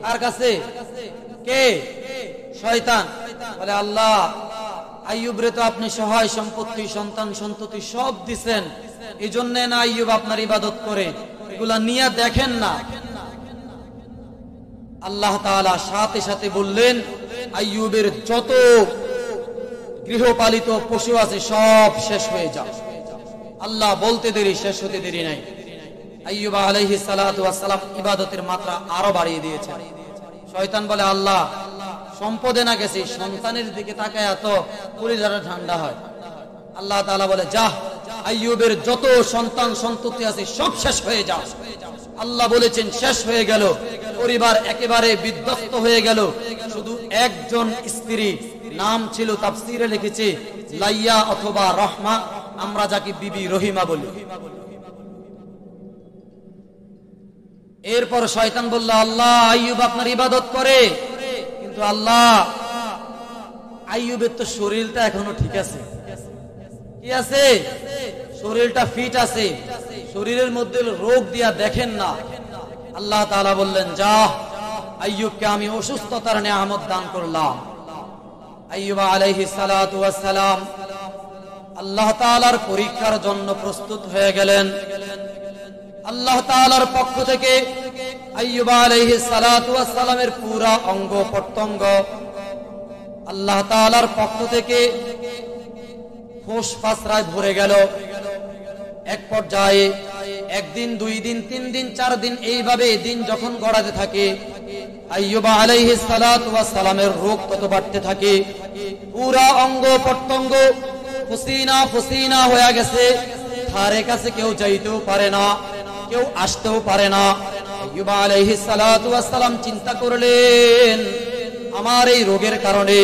কার কাছে? কে? শয়তান। বলে আল্লাহ, আইয়ুব রে তো আপনি সহায় সম্পত্তি, সন্তান সন্ততি সব দিছেন, এই জন্য না আইয়ুব আপনার ইবাদত করে, এগুলা নিয়ে দেখেন না। আল্লাহ তাআলা সাথে সাথে বললেন, আইয়ুবের যত গৃহপালিত পশু আছে সব শেষ হয়ে যাও। আল্লাহ বলতে দেরি, শেষ হতে দেরি নাই। আইয়ুব আলাইহিস সালাতু ওয়াস সালাম ইবাদতের মাত্রা আরো বাড়িয়ে দিয়েছেন। শয়তান বলে আল্লাহ, সম্পদে না গেছি, সন্তানের দিকে তাকায় তো কলিজাটা ঠান্ডা হয়। আল্লাহ তাআলা বলে যা, আইয়ুবের যত সন্তান সন্ততি আছে সব শেষ হয়ে যাও। আল্লাহ বলেছেন শেষ হয়ে গেল, পরিবার একেবারে বিধ্বস্ত হয়ে গেল। শুধু একজন স্ত্রী, নাম ছিল তাফসীরে লিখেছে লাইয়া অথবা রহমা, আমরা যাকে বিবি রহিমা বলি। এরপর শয়তান বলল আল্লাহ, আইয়ুব আপনার ইবাদত করে, কিন্তু আল্লাহ আইয়ুবের তো শরীরটা এখনো ঠিক আছে। কি আছে? শরীরটা ফিট আছে, শরীরের মধ্যে রোগ দিয়া দেখেন না। আল্লাহ তাআলা বললেন যা, আইয়ুবকে আমি অসুস্থতার নেয়ামত দান করলাম। আইয়ুব আলাইহিস সালাতু ওয়াস সালাম আল্লাহ তাআলার পরীক্ষার জন্য প্রস্তুত হয়ে গেলেন। আল্লাহ তাআলার পক্ষ থেকে আইয়ুব আলাইহিস সালাতু ওয়াস সালামের পুরা অঙ্গ প্রত্যঙ্গ আল্লাহ তাআলার পক্ষ থেকে ফোঁস ফাসরায় ভরে গেল। এক পর্যায়ে একদিন, 2 দিন, 3 দিন, 4 দিন, এইভাবে দিন যখন গড়াতে থাকে, আইয়ুব আলাইহিস সালাতু ওয়াস সালামের রোগ তত বাড়তে থাকে। পুরা অঙ্গ প্রত্যঙ্গ ফসিনা ফসিনা হয়ে গেছে, ধারে কাছে কেউ যাইতেও পারে না, কেউ আসতেও পারে না। আইয়ুব আলাইহিস সালাতু ওয়াস সালাম চিন্তা করলেন, আমার এই রোগের কারণে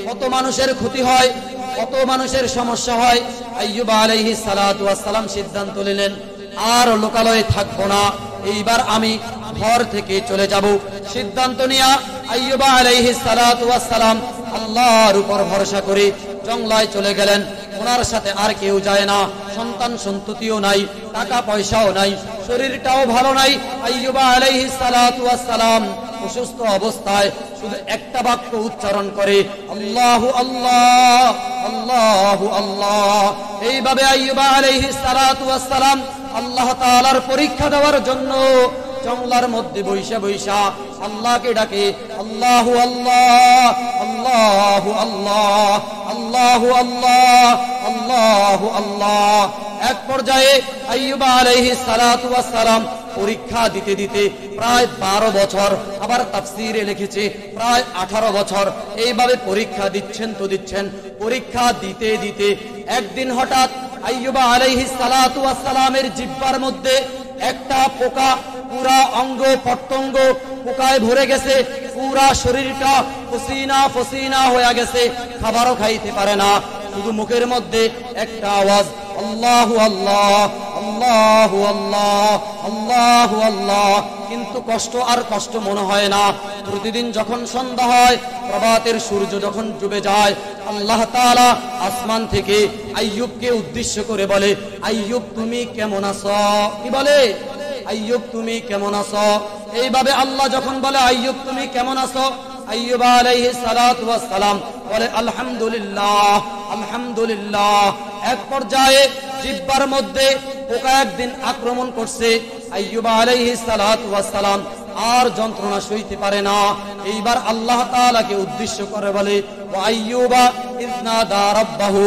কত মানুষের ক্ষতি হয়, কত মানুষের সমস্যা হয়। আইয়ুব আলাইহিস সালাতু ওয়াস সালাম সিদ্ধান্ত নিলেন, আর লোকালয়ে থাকবো না, এইবার আমি ঘর থেকে চলে যাব। সিদ্ধান্ত নিয়া আইয়ুব আলাইহিস সালাতু ওয়াস সালাম আল্লাহর উপর ভরসা করে জঙ্গলায় চলে গেলেন। ওনার সাথে আর কেউ যায় না, সন্তান সন্ততিও নাই, টাকা পয়সাও নাই, শরীরটাও ভালো নাই। আইয়ুব আলাইহিস সালাতু ওয়াস সালাম অসুস্থ অবস্থায় শুধু একটা বাক্য উচ্চারণ করে, আল্লাহু আল্লাহ, আল্লাহু আল্লাহ। এইভাবে আইয়ুব আলাইহিস সালাতু ওয়াস সালাম আল্লাহ তাআলার পরীক্ষা দেওয়ার জন্য জঙ্গলার মধ্যে বৈশা বৈশা আল্লাহকে ডাকে, আল্লাহু আল্লাহ, আল্লাহু আল্লাহ, আল্লাহু আল্লাহ, আল্লাহু আল্লাহ। এক পর্যায়ে আইয়ুব আলাইহিস সালাতু ওয়াস সালাম পরীক্ষা দিতে দিতে প্রায় 12 বছর, আবার তাফসীরে লিখেছে প্রায় 18 বছর, এইভাবে পরীক্ষা দিচ্ছেন তো দিচ্ছেন। পরীক্ষা দিতে দিতে একদিন হঠাৎ আইয়ুব আলাইহিস সালাতু ওয়াস সালামের জিহ্বার মধ্যে একটা পোকা, পুরা অঙ্গ প্রত্যঙ্গ পোকায় ভরে গেছে, পুরা শরীরটা পসিনা পসিনা হয়ে গেছে, খাবারও খাইতে পারে না, শুধু মুখের মধ্যে একটা আওয়াজ, আল্লাহু আল্লাহ, আল্লাহু আল্লাহ, আল্লাহু আল্লাহ। কিন্তু কষ্ট আর কষ্ট মনে হয় না। প্রতিদিন যখন সন্ধ্যা হয়, প্রভাতের সূর্য যখন ডুবে যায়, আল্লাহ তাআলা আসমান থেকে আইয়ুবকে উদ্দেশ্য করে বলে, আইয়ুব তুমি কেমন আছো? কি বলে? আইয়ুব তুমি কেমন আছো? এইভাবে আল্লাহ যখন বলে আইয়ুব তুমি কেমন আছো, আইয়ুব আলাইহিস সালাতু ওয়াস সালাম বলে আলহামদুলিল্লাহ, আলহামদুলিল্লাহ। এক পর্যায়ে জিহ্বার মধ্যে পোকা একদিন আক্রমণ করছে, আইয়ুব আলাইহিস সালাতু ওয়াস সালাম আর যন্ত্রণা সইতে পারে না। এইবার আল্লাহ তাআলাকে উদ্দেশ্য করে বলে, ওয়া আইয়ুবা ইয নাদা রাব্বাহু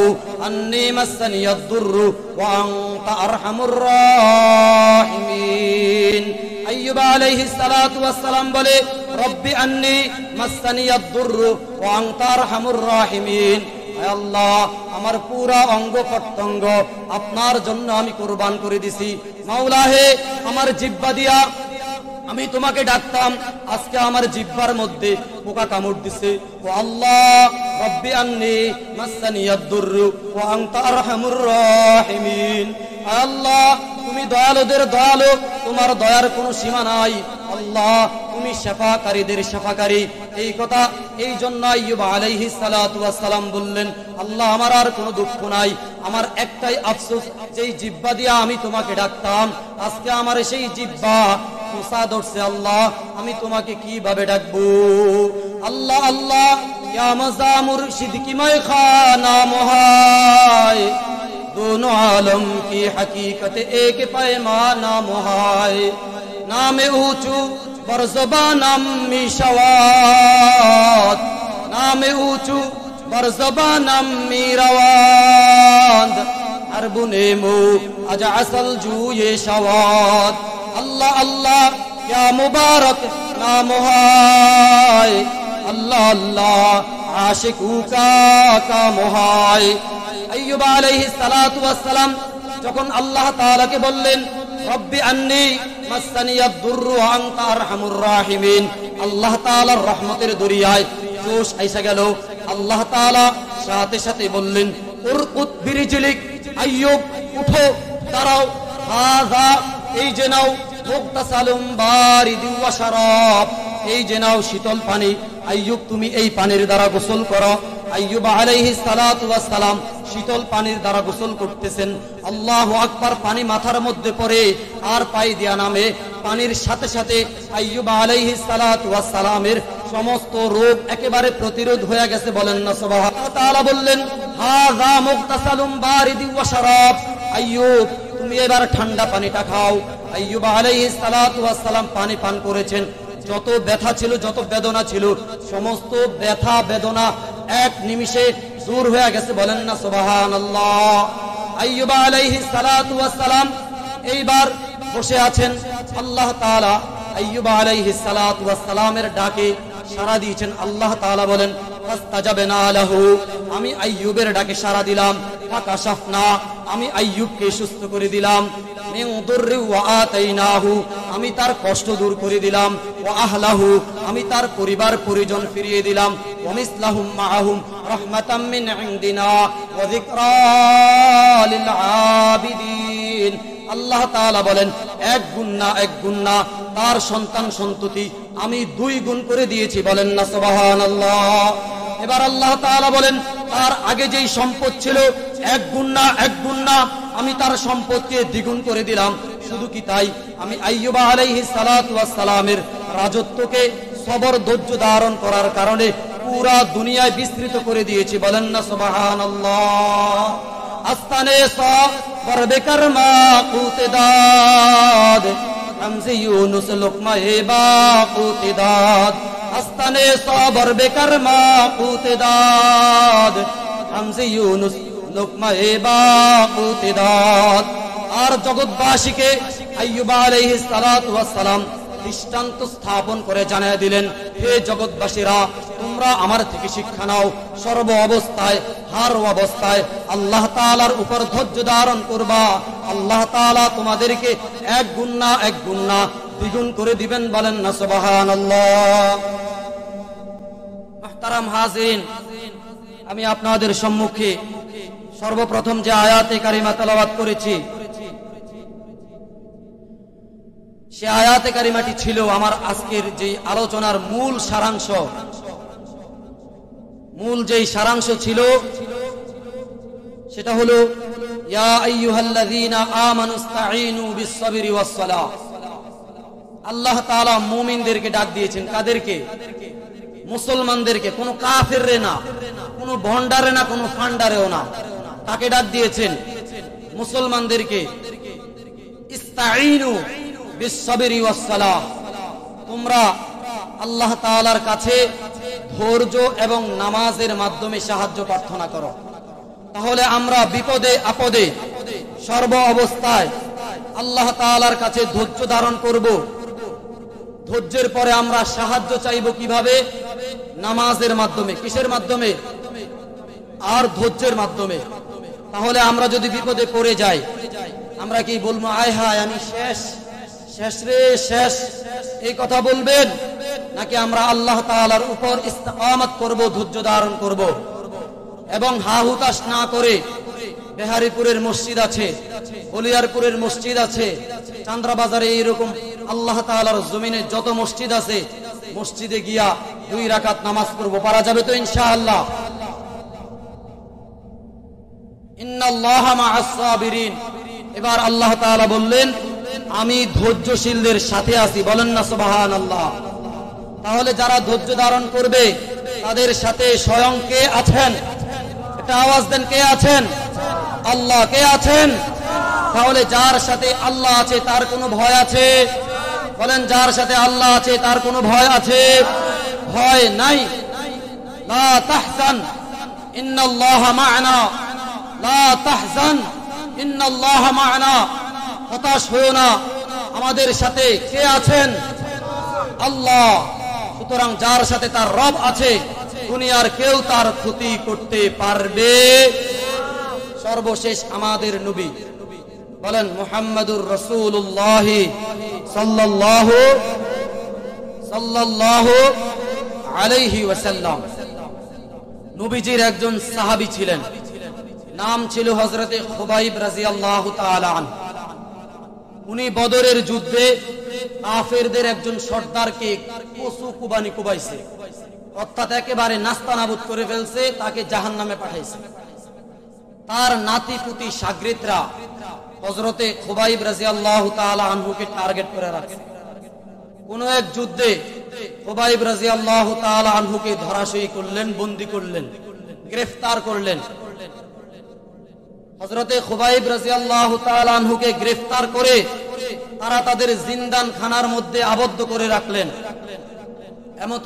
আন্নী মাসসানিয়াদ দুররু ওয়া আনতা আরহামুর রাহিমিন। আইয়ুব আলাইহিস সালাতু ওয়াস সালাম বলে, রব্বি আন্নী মাসসানিয়াদ দুররু ওয়া আনতা আরহামুর রাহিমিন। হে আল্লাহ, আমার পুরা অঙ্গ প্রত্যঙ্গ আপনার জন্য আমি কুরবান করে দিছি। মাওলা হে, আমার জিহ্বা দিয়া আমি তোমাকে ডাকতাম, আজকে আমার জিহ্বার মধ্যে পোকা কামড় দিছে। ও আল্লাহ, রব্বি আন্নী মাসসানিয়াদ দুররু ওয়া আনতা আরহামুর রাহিমিন। আল্লাহ, তুমি দয়ালুদের দয়ালু, তোমার দয়ার কোনো সীমা নাই। আল্লাহ, তুমি শাফাকারীদের শাফাকারী। এই কথা এই জন্য আইয়ুব আলাইহিস সালাতু ওয়াস সালাম বললেন, আল্লাহ আমার আর কোনো দুঃখ নাই, আমার একটাই আফসোস, যেই জিহ্বা দিয়া আমি তোমাকে ডাকতাম, আজকে আমার সেই জিহ্বা পোষা ধরছে। আল্লাহ, আমি তোমাকে কিভাবে ডাকবো? আল্লাহ আল্লাহ, ইয়া মজা মুর্শিদ কি मैं खाना मोहाय, दोनों आलम की हकीकत एक पैमाना मोहाय, नाम ऊंचू बरज़बानम मिशवात, नाम ऊंचू बरज़बानम मिरवांद, हर बुने मो अज असल जू ये शवात। अल्लाह अल्लाह, क्या मुबारक नाम है, अल्लाह अल्लाह आशिकू का काम है। আইয়ুব আলাইহিস সালাতু ওয়াস সালাম যখন আল্লাহ তাআলাকে বললেন, রব্বি আন্নী মাসসানিয়াদ দুররু ওয়া আনতা আরহামুর রাহিমিন, আল্লাহ তাআলার রহমতের দরিয়ায় জোশ আইসা গেল। আল্লাহ তাআলা সাথে সাথে বললেন, উরকুত বিরিজলিক, আইয়ুব উঠো, দাঁড়াও, হাযা এই যে নাও, মুগতাসালুম বারিদু ওয়া শারাব, এই যে নাও শীতল পানি, আইয়ুব তুমি এই পানির দ্বারা গোসল করো। আইয়ুব আলাইহিস সালাতু ওয়াস সালাম শীতল পানির দ্বারা গোসল করতেছেন। আল্লাহু আকবার, পানি মাথার মধ্যে পড়ে আর পায়ে দিয়া নামে, পানির সাথে সাথে আইয়ুব আলাইহিস সালাতু ওয়াস সালামের সমস্ত রোগ একেবারে প্রতিরোধ হয়ে গেছে। বলেন না সুবহানাল্লাহ। তাআলা বললেন, হাযা মুগতাসালুম বারিদু ওয়া শারাব, আইয়ুব তুমি এবার ঠান্ডা পানিটা খাও। আইয়ুব আলাইহিস সালাতু ওয়াস সালাম পানি পান করেছেন। যত ব্যথা ছিল, যত বেদনা ছিল, সমস্ত ব্যথা বেদনা এক নিমিষে দূর হয়ে গেছে। বলেন না সুবহানাল্লাহ। আইয়ুব আলাইহিস সালাতু ওয়াস সালাম এইবার বসে আছেন। আল্লাহ তাআলা আইয়ুব আলাইহিস সালাতু ওয়াস সালামের ডাকে সাড়া দিয়েছেন। আল্লাহ তাআলা বলেন, ফাস্তাজাবনা লাহু, আমি আইয়ুবের ডাকে সাড়া দিলাম। ফাকাশাফনা, আমি আইয়ুবকে সুস্থ করে দিলাম। মিন দুররি ওয়া আতাইনাহু, আমি তার কষ্ট দূর করে দিলাম। ওয়া আহলাহু, আমি তার পরিবার পরিজন ফিরিয়ে দিলাম। ওয়া মিসলাহুম মাআহুম রাহমাতাম মিন ইনদিনা ওয়া যিকরা লিল আবিদিন। আল্লাহ তাআলা বলেন, এক গুণ না, তার সন্তান সন্ততি আমি 2 গুণ করে দিয়েছি। বলেন না সুবহানাল্লাহ। এবার আল্লাহ তাআলা বলেন, তার আগে যেই সম্পদ ছিল, এক গুণ না, আমি তার সম্পদকে দ্বিগুণ করে দিলাম। শুধু কি তাই, আমি আইয়ুব আলাইহিস সালাতু ওয়াস সালামের রাজত্বকে সবর ধৈর্য ধারণ করার কারণে পুরা দুনিয়ায় বিস্তৃত করে দিয়েছি। বলেন না সুবহানাল্লাহ। আস্তানে সবর বেকার মা কুতদাদ, হামজে ইউনুস লোকমায়ে বা কুতদাদ, আস্তানে সবর বেকার মা কুতদাদ, হামজে ইউনুস লোকমায়ে বা কুতদাদ। আর জগৎবাসীকে আইয়ুব আলাইহিস সালাতু ওয়াস সালাম দৃষ্টান্ত স্থাপন করে জানিয়ে দিলেন, হে জগৎবাসীরা, তোমরা আমার থেকে শিক্ষা নাও, সর্ব অবস্থায়, হার অবস্থায় আল্লাহ তাআলার উপর ধৈর্য ধারণ করবা। আল্লাহ তাআলা তোমাদেরকে এক গুণ না দ্বিগুণ করে দিবেন, বলেন না সুবহানাল্লাহ। মুহতারাম হাজিরিন, আমি আপনাদের সম্মুখে সর্বপ্রথম যে আয়াতে কারিমা তেলাওয়াত করেছি, সে আয়াতে কারিমাটি ছিল আমার আজকের যে আলোচনার মূল সারাংশ। মূল যেই সারাংশ ছিল সেটা হলো, ইয়া আইয়ুহাল্লাযীনা আমানুস্তাঈনু বিস-সাবরি ওয়াস-সালাহ। আল্লাহ তাআলা মুমিনদেরকে ডাক দিয়েছেন। কাদেরকে? মুসলমানদেরকে, কোনো কাফেররে না, কোনো ভন্ডারে না, কোনো ফান্ডারেও না। তাকে ডাক দিয়েছেন মুসলমানদেরকে, ইস্তাঈনু বিস-সাবরি ওয়াস-সালাহ। তোমরা আল্লাহ তাআলার কাছে ধৈর্য এবং নামাজের মাধ্যমে সাহায্য প্রার্থনা করো। তাহলে আমরা বিপদে আপদে সর্ব অবস্থায় আল্লাহ তাআলার কাছে ধৈর্য ধারণ করব। ধৈর্যের পরে আমরা সাহায্য চাইব কিভাবে? নামাজের মাধ্যমে। কিসের মাধ্যমে? আর ধৈর্যের মাধ্যমে। তাহলে আমরা যদি বিপদে পড়ে যাই, আমরা কি বলবো, আয় হায় আমি শেষ, শেষ রে শেষ, এই কথা বলবেন? নাকি আমরা আল্লাহ তাআলার উপর ইস্তিকামত করব, ধৈর্য ধারণ করব এবং হা হুতাশ না করে? বেহারিপুরের মসজিদ আছে, বলিয়ারপুরের মসজিদ আছে, চান্দ্রাবাজারে এইরকম আল্লাহ তাআলার জমিনে যত মসজিদ আছে, মসজিদে গিয়া 2 রাকাত নামাজ পড়বো, পারা যাবে তো ইনশাআল্লাহ? ইন্নাল্লাহা মা'আস সাবিরিন। এবার আল্লাহ তাআলা বললেন, আমি ধৈর্যশীলদের সাথে আছি, বলেন না সুবহানাল্লাহ। তাহলে যারা ধৈর্য ধারণ করবে তাদের সাথে স্বয়ং কে আছেন? একটা আওয়াজ দেন, কে আছেন? আল্লাহ। কে আছেন? তাহলে যার সাথে আল্লাহ আছে তার কোনো ভয় আছে? বলেন, যার সাথে আল্লাহ আছে তার কোনো ভয় আছে? ভয় নাই। লা তাহজান ইন্নাল্লাহা মা'না, লা তাহজান ইন্নাল্লাহা মা'না। হতাশ হয়ো না, আমাদের সাথে কে আছেন? আল্লাহ। সুতরাং যার সাথে তার রব আছে, দুনিয়ার কেউ তার ক্ষতি করতে পারবে। সর্বশেষ আমাদের নবী, বলেন মুহাম্মাদুর রাসূলুল্লাহ সাল্লাল্লাহু আলাইহি ওয়াসাল্লাম। নবীজির একজন সাহাবী ছিলেন, নাম ছিল হযরতে খুবাইব রাদিয়াল্লাহু তাআলা আনহু। উনি বদরের যুদ্ধে কাফেরদের একজন সর্দারকে কসু কুবানি কুবাইছে, অর্থাৎ একেবারে নাস্তানাবুদ করে ফেলছে, তাকে জাহান্নামে পাঠাইছে। তার নাতিপুতি শাগরিদরা হযরতে খুবাইব রাদিয়াল্লাহু তাআলা আনহুকে টার্গেট করে রাখে। কোন এক যুদ্ধে খুবাইব রাদিয়াল্লাহু তাআলা আনহুকে ধরাশয়ী করলেন, বন্দী করলেন, গ্রেফতার করলেন। হযরতে খুবাইব রাদিয়াল্লাহু তাআলা আনহুকে গ্রেফতার করে তারা তাদের জিন্দান খানার মধ্যে আবদ্ধ করে রাখলেন। এমত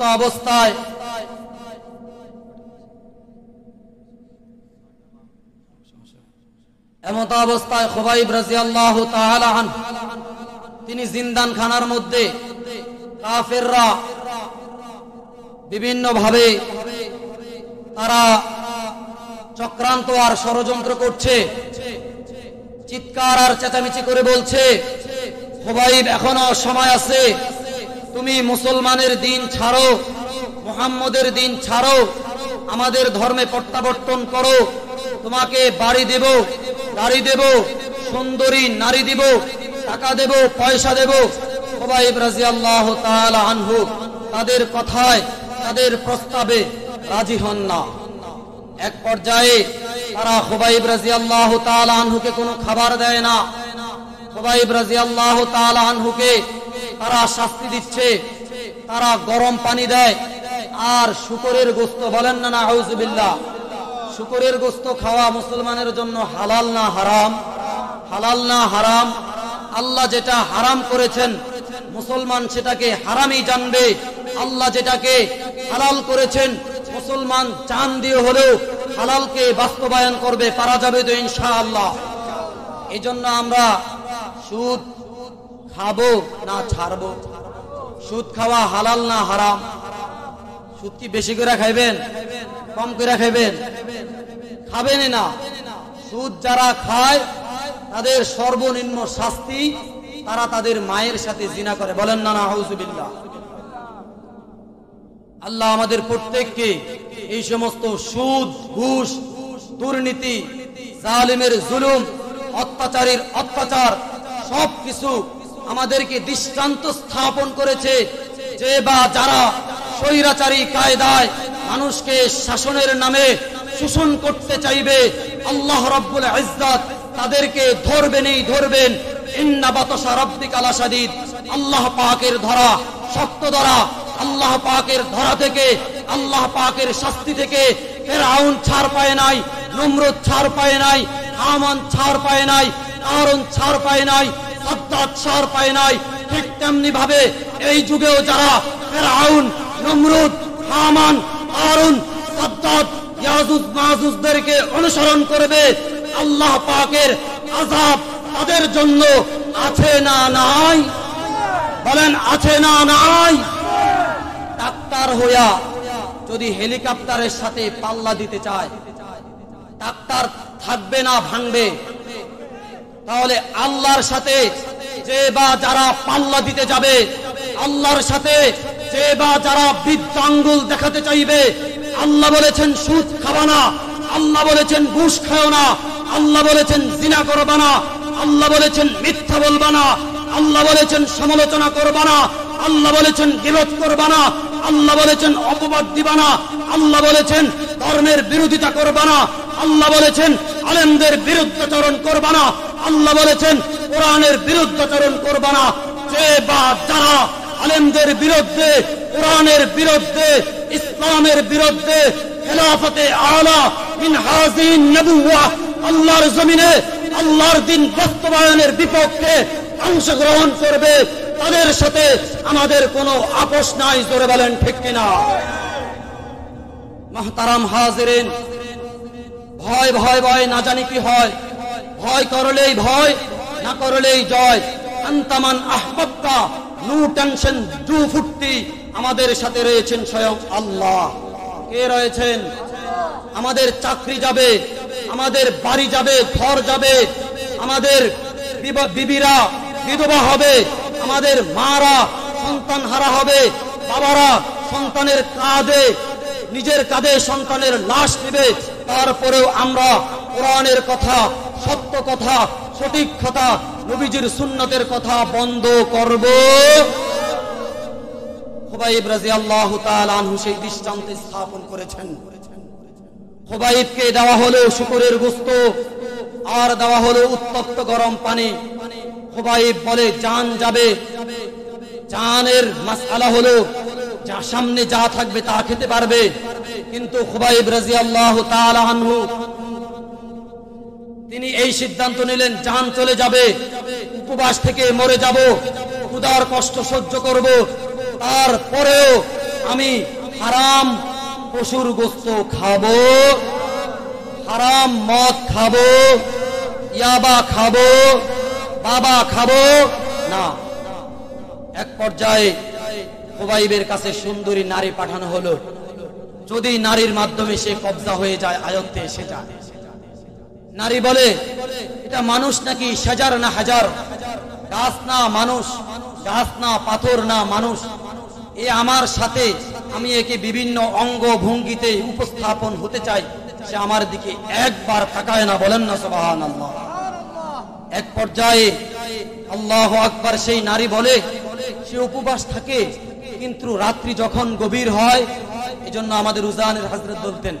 অবস্থায় খুবাইব রাদিয়াল্লাহু তাআলা আনহু তিনি জিন্দান খানার মধ্যে, কাফেররা বিভিন্ন ভাবে তারা চক্রান্ত আর ষড়যন্ত্র করছে, চিৎকার আর চেঁচামেচি করে বলছে, খুবাইব এখনো সময় আছে, তুমি মুসলমানের দিন ছাড়ো, মুহাম্মদের দিন ছাড়ো, আমাদের ধর্মে প্রত্যাবর্তন করো, তোমাকে বাড়ি দেব, গাড়ি দেব, সুন্দরী নারী দেব, টাকা দেব, পয়সা দেব। খুবাইব রাদিয়াল্লাহু তাআলা আনহু তাদের কথায়, তাদের প্রস্তাবে রাজি হন না। এক পর্যায়ে তারা খুবাইব রাদিয়াল্লাহু তাআলা আনহুকে কোনো খাবার দেয় না। খুবাইব রাদিয়াল্লাহু তাআলা আনহুকে তারা শাস্তি দিচ্ছে, তারা গরম পানি দেয় আর শুকরের গোশত, বলেন না নাউযুবিল্লাহ। শুকরের গোশত খাওয়া মুসলমানের জন্য হালাল না হারাম? হালাল না হারাম? আল্লাহ যেটা হারাম করেছেন মুসলমান সেটাকে হারামই জানবে, আল্লাহ যেটাকে হালাল করেছেন মুসলমান জান দিয়ে হলেও হালালকে বাস্তবায়ন করবে। পারা যাবে তো ইনশাআল্লাহ? এই জন্য আমরা সুদ খাবো না ছাড়বো? সুদ খাওয়া হালাল না হারাম? সুদ কি বেশি করে খাইবেন, কম করে খাইবেন? খাবেন না। সুদ যারা খায় তাদের সর্বনিম্ন শাস্তি, তারা তাদের মায়ের সাথে জিনা করে। বলেন না নাউযুবিল্লাহ। আল্লাহ আমাদের প্রত্যেককে এই সমস্ত সুদ, ঘুষ, দুর্নীতি, জালিমের জুলুম, অত্যাচারীর অত্যাচার সবকিছু আমাদেরকে দৃষ্টান্ত স্থাপন করেছে যে বা যারা স্বৈরাচারী কায়দায় মানুষকে শাসনের নামে শোষণ করতে চাইবে, আল্লাহ রাব্বুল ইজ্জত তাদেরকে ধরবেনই ধরবেন। ইন্না বাতাশা রাব্বিকা লাশাদীদ। আল্লাহ পাকের ধরা শক্ত ধরা। আল্লাহ পাকের ধরা থেকে, আল্লাহ পাকের শাস্তি থেকে ফিরআউন ছাড় পায় নাই, নমরুদ ছাড় পায় নাই, হামান ছাড় পায় নাই, কারুন ছাড় পায় নাই, সাদ্দাত ছাড় পায় নাই। ঠিক তেমনি ভাবে এই যুগেও যারা ফিরআউন, নমরুদ, হামান, কারুন, সাদ্দাত, ইয়াজুজ মাজুজদেরকে অনুসরণ করবে, আল্লাহ পাকের আযাব তাদের জন্য আছে না নাই? বলেন আছে না নাই? ডাক্তার হইয়া যদি হেলিকপ্টারের সাথে পাল্লা দিতে চায়, ডাক্তার থাকবে না ভাঙবে। তাহলে আল্লাহর সাথে যে বা যারা পাল্লা দিতে যাবে, আল্লাহর সাথে যে বা যারা বৃদ্ধাঙ্গুল দেখাতে চাইবে, আল্লাহ বলেছেন সুদ খাবা না, আল্লাহ বলেছেন ঘুষ খাও না, আল্লাহ বলেছেন জিনা করবা না, আল্লাহ বলেছেন মিথ্যা বলবা না, আল্লাহ বলেছেন সমালোচনা করবা না, আল্লাহ বলেছেন গীবত করবা না, আল্লাহ বলেছেন অপবাদ দিবা না, আল্লাহ বলেছেন ধর্মের বিরোধিতা করবা না, আল্লাহ বলেছেন আলেমদের বিরুদ্ধাচরণ করবা না, আল্লাহ বলেছেন কোরআনের বিরুদ্ধাচরণ করবা না। যে বা যারা আলেমদের বিরুদ্ধে, কোরআনের বিরুদ্ধে, ইসলামের বিরুদ্ধে, খেলাফতে আলা মিনহাজিন নবুওয়াহ, আল্লাহর জমিনে আল্লাহর দ্বীন বাস্তবায়নের বিপক্ষে অংশগ্রহণ করবে, তাদের সাথে আমাদের কোনো আপোষ নাই। জোরে বলেন ঠিক কিনা? মুহতারাম হাজিরিন, ভয় ভয় ভয় না জানি কি হয়। ভয় করলেই ভয়, না করলেই জয়। আনতামান আহবাবতা, নো টেনশন, ডু ফুর্তি। আমাদের সাথে রয়েছেন স্বয়ং আল্লাহ। কে রয়েছেন? আমাদের চাকরি যাবে, আমাদের বাড়ি যাবে, ঘর যাবে, আমাদের বিবিরা বিধবা হবে, আমাদের মারা সন্তান হারা হবে, বাবারা সন্তানের কাঁধে, নিজের কাঁধে সন্তানের লাশ নেবে। তারপরেও আমরা কোরআনের কথা, সত্য কথা, সঠিক কথা, নবীজির সুন্নতের কথা বন্ধ করব? খুবাইব রাদিয়াল্লাহু তাআলা আনহু সেই দৃষ্টান্ত স্থাপন করেছেন। খুবাইবকে দেওয়া হলো শুকরের গোশত, আর দেওয়া হলো উত্তপ্ত গরম পানি। খুবাইব বলে জান যাবে। জানের মাসআলা হলো যা সামনে যা থাকবে তা খেতে পারবে, কিন্তু খুবাইব রাদিয়াল্লাহু তাআলা আনহু তিনি এই সিদ্ধান্ত নিলেন জান চলে যাবে, উপবাস থেকে মরে যাব, ক্ষুধার কষ্ট সহ্য করব, তারপরেও আমি হারাম পশুর গোশত খাবো, হারাম মদ খাবো, ইয়াবা খাবো, বাবা খাবো না। এক পর্যায়ে খুবাইবের কাছে সুন্দরী নারী পাঠানো হলো, যদি নারীর মাধ্যমে সে কবজা হয়ে যায়, আয়ত্তে এসে যায়। নারী বলে এটা মানুষ নাকি সাজার না হাজার, গাছ না মানুষ, গাছ না পাথর না মানুষ। এ আমার সাথে, আমি একে বিভিন্ন অঙ্গ ভঙ্গিতে উপস্থাপন হতে চাই, সে আমার দিকে একবার তাকায় না। বলেন না সুবহানাল্লাহ। এক পর্যায়ে আল্লাহু আকবার, সেই নারী বলে সে উপবাস থাকে, কিন্তু রাত্রি যখন গভীর হয়, এজন্য আমাদের উজানের হযরত বলতেন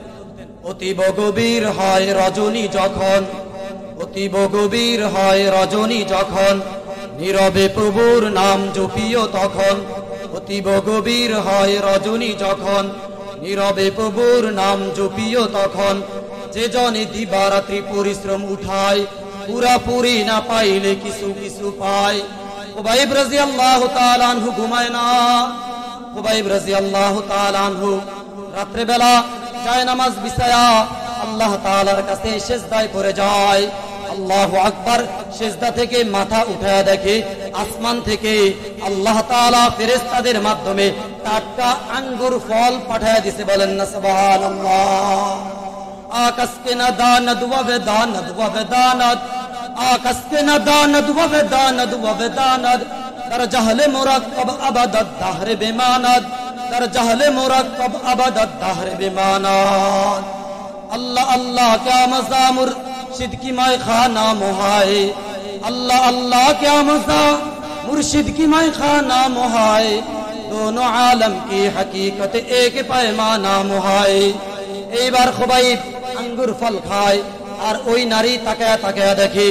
অতীব গভীর হয় রজনী যখন, অতীব গভীর হয় রজনী যখন, নীরবে প্রভুর নাম জপিও তখন। অতীব গভীর হয় রজনী যখন, নীরবে প্রভুর নাম জপিও তখন। যে জনে দিবারাত্রি পরিশ্রম উঠায়, পুরাপুরি না পাইলে কিছু কিছু পায়। খুবাইব রাদিয়াল্লাহু তাআলা আনহু ঘুমায় না। খুবাইব রাদিয়াল্লাহু তাআলা আনহু রাত্রে বেলা যায় নামাজ বিছায়া আল্লাহ তাআলার কাছে সিজদায় পড়ে যায়। আল্লাহু আকবার, সিজদা থেকে মাথা উঠায়া দেখে আসমান থেকে আল্লাহ তাআলা ফেরেশতাদের মাধ্যমে টাটকা আঙ্গুর ফল পাঠায়া দিছে। বলেন না সুবহানাল্লাহ। आकाश के न दानद व वेदानद व वेदानद, आकाश के न दानद व वेदानद व वेदानद, दर जहले मुरक्कब अबदद दहर बेमानद, दर जहले मुरक्कब अबदद दहर बेमानद। अल्लाह अल्लाह क्या मज़ा मुर्शिद की मैं खाना मुहाय, अल्लाह अल्लाह क्या मज़ा मुर्शिद की मैं खाना मुहाय, दोनों आलम की हकीकत एक पैमाना मुहाय। এইবার খুবাইব আঙ্গুর ফল খায়, আর ওই নারী তাকায়া তাকায়া দেখে।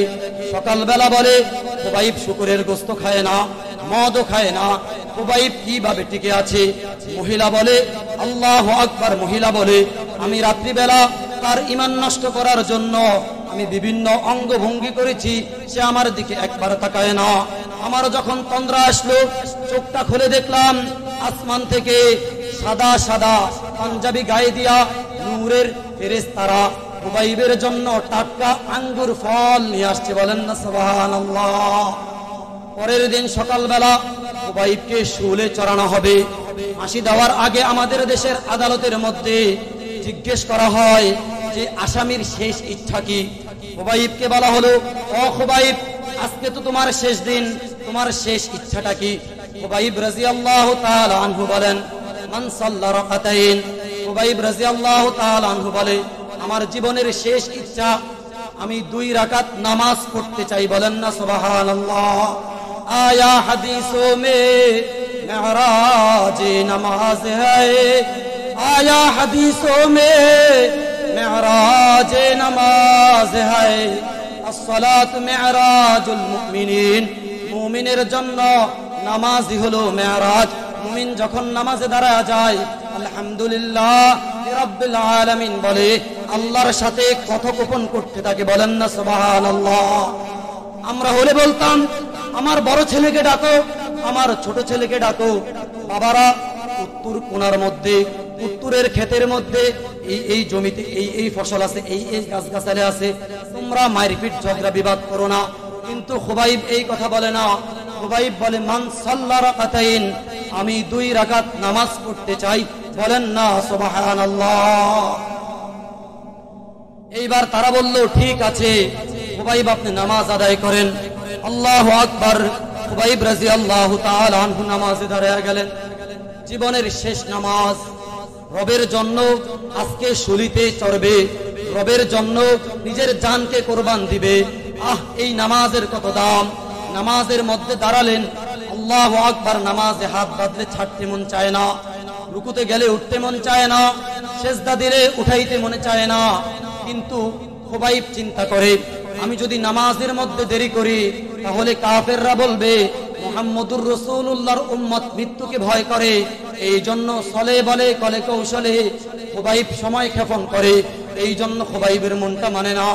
সকালবেলা বলে খুবাইব শুকরের গোস্ত খায় না, মদও খায় না, খুবাইব কিভাবে টিকে আছে? মহিলা বলে আল্লাহু আকবার। মহিলা বলে আমি রাত্রিবেলা তার ঈমান নষ্ট করার জন্য আমি বিভিন্ন অঙ্গভঙ্গি করেছি, সে আমার দিকে একবার তাকায় না। আমার যখন তন্দ্রা আসলো, চোখটা খুলে দেখলাম আসমান থেকে সাদা সাদা পাঞ্জাবি গায়ে দিয়া নূরের ফেরেশতারা খুবাইবের জন্য টাটকা আঙ্গুর ফল নিয়ে আসছে। বলেন না সুবহানাল্লাহ। পরের দিন সকালবেলা খুবাইবকে শুলে চড়ানো হবে। ফাঁসি দেওয়ার আগে আমাদের দেশের আদালতের মধ্যে জিজ্ঞেস করা হয় যে আসামির শেষ ইচ্ছা কি? খুবাইবকে বলা হলো, ও খুবাইব, আজকে তো তোমার শেষ দিন, তোমার শেষ ইচ্ছাটা কি? খুবাইব রাদিয়াল্লাহু তাআলা আনহু বলেন, মান সাল্লা রাকাতাইন। খুবাইব রাদিয়াল্লাহু তাআলা আনহু বলে, আমার জীবনের শেষ ইচ্ছা আমি 2 রাকাত নামাজ পড়তে চাই। বলেন না সুবহানাল্লাহ। আয়া হাদিসো মে মেরাজ নামাজ হ্যায়, আয়া হাদিসো মে মেরাজ নামাজ হ্যায়, আসসালাতু মেরাজুল মুমিনিন। মুমিনের জন্য নামাজই হলো মেরাজ। মুমিন যখন নামাজে দাঁড়ায় যায় আলহামদুলিল্লাহ রাব্বিল আলামিন বলে, আল্লাহর সাথে কথোপকথন করতে থাকে। বলেন না সুবহানাল্লাহ। আমরা হলে বলতাম আমার বড় ছেলেকে ডাকো, আমার ছোট ছেলেকে ডাকো। বাবারা উত্তর কোণার মধ্যে, উত্তরের ক্ষেতের মধ্যে এই জমিতে এই ফসল আছে, এই গাছগাছালি আছে, তোমরা মারপিট ঝগড়া বিবাদ করো না। কিন্তু খুবাইব এই কথা বলে না। খুবাইব বলে মান সাল্লা রাকাতাইন, আমি 2 রাকাত নামাজ পড়তে চাই। বলেন না সুবহানাল্লাহ। এইবার তারা বলল ঠিক আছে খুবাইব, আপনি নামাজ আদায় করেন। আল্লাহু আকবার। খুবাইব রাদিয়াল্লাহু তাআলা আনহু নামাজে দাঁড়িয়ে গেলেন। জীবনের শেষ নামাজ, রবের জন্য আজকে শুলিতে চড়বে, রবের জন্য নিজের জানকে কোরবান দিবে। এই নামাজের কত দাম! নামাজের মধ্যে দাঁড়ালেন, আল্লাহু আকবার। নামাজে হাত বাঁধলে ছাড়তে মন চায় না, রুকুতে গেলে উঠতে মন চায় না, সেজদা দিলে উঠাইতে মনে চায় না। কিন্তু খুবাইব চিন্তা করে, আমি যদি নামাজের মধ্যে দেরি করি তাহলে কাফেররা বলবে মুহাম্মদুর রাসূলুল্লাহর উম্মত মৃত্যুকে ভয় করে। এই জন্য ছলে বলে কলে কৌশলে খুবাইব সময় ক্ষেপণ করে। এই জন্য খুবাইবের মনটা মানে না।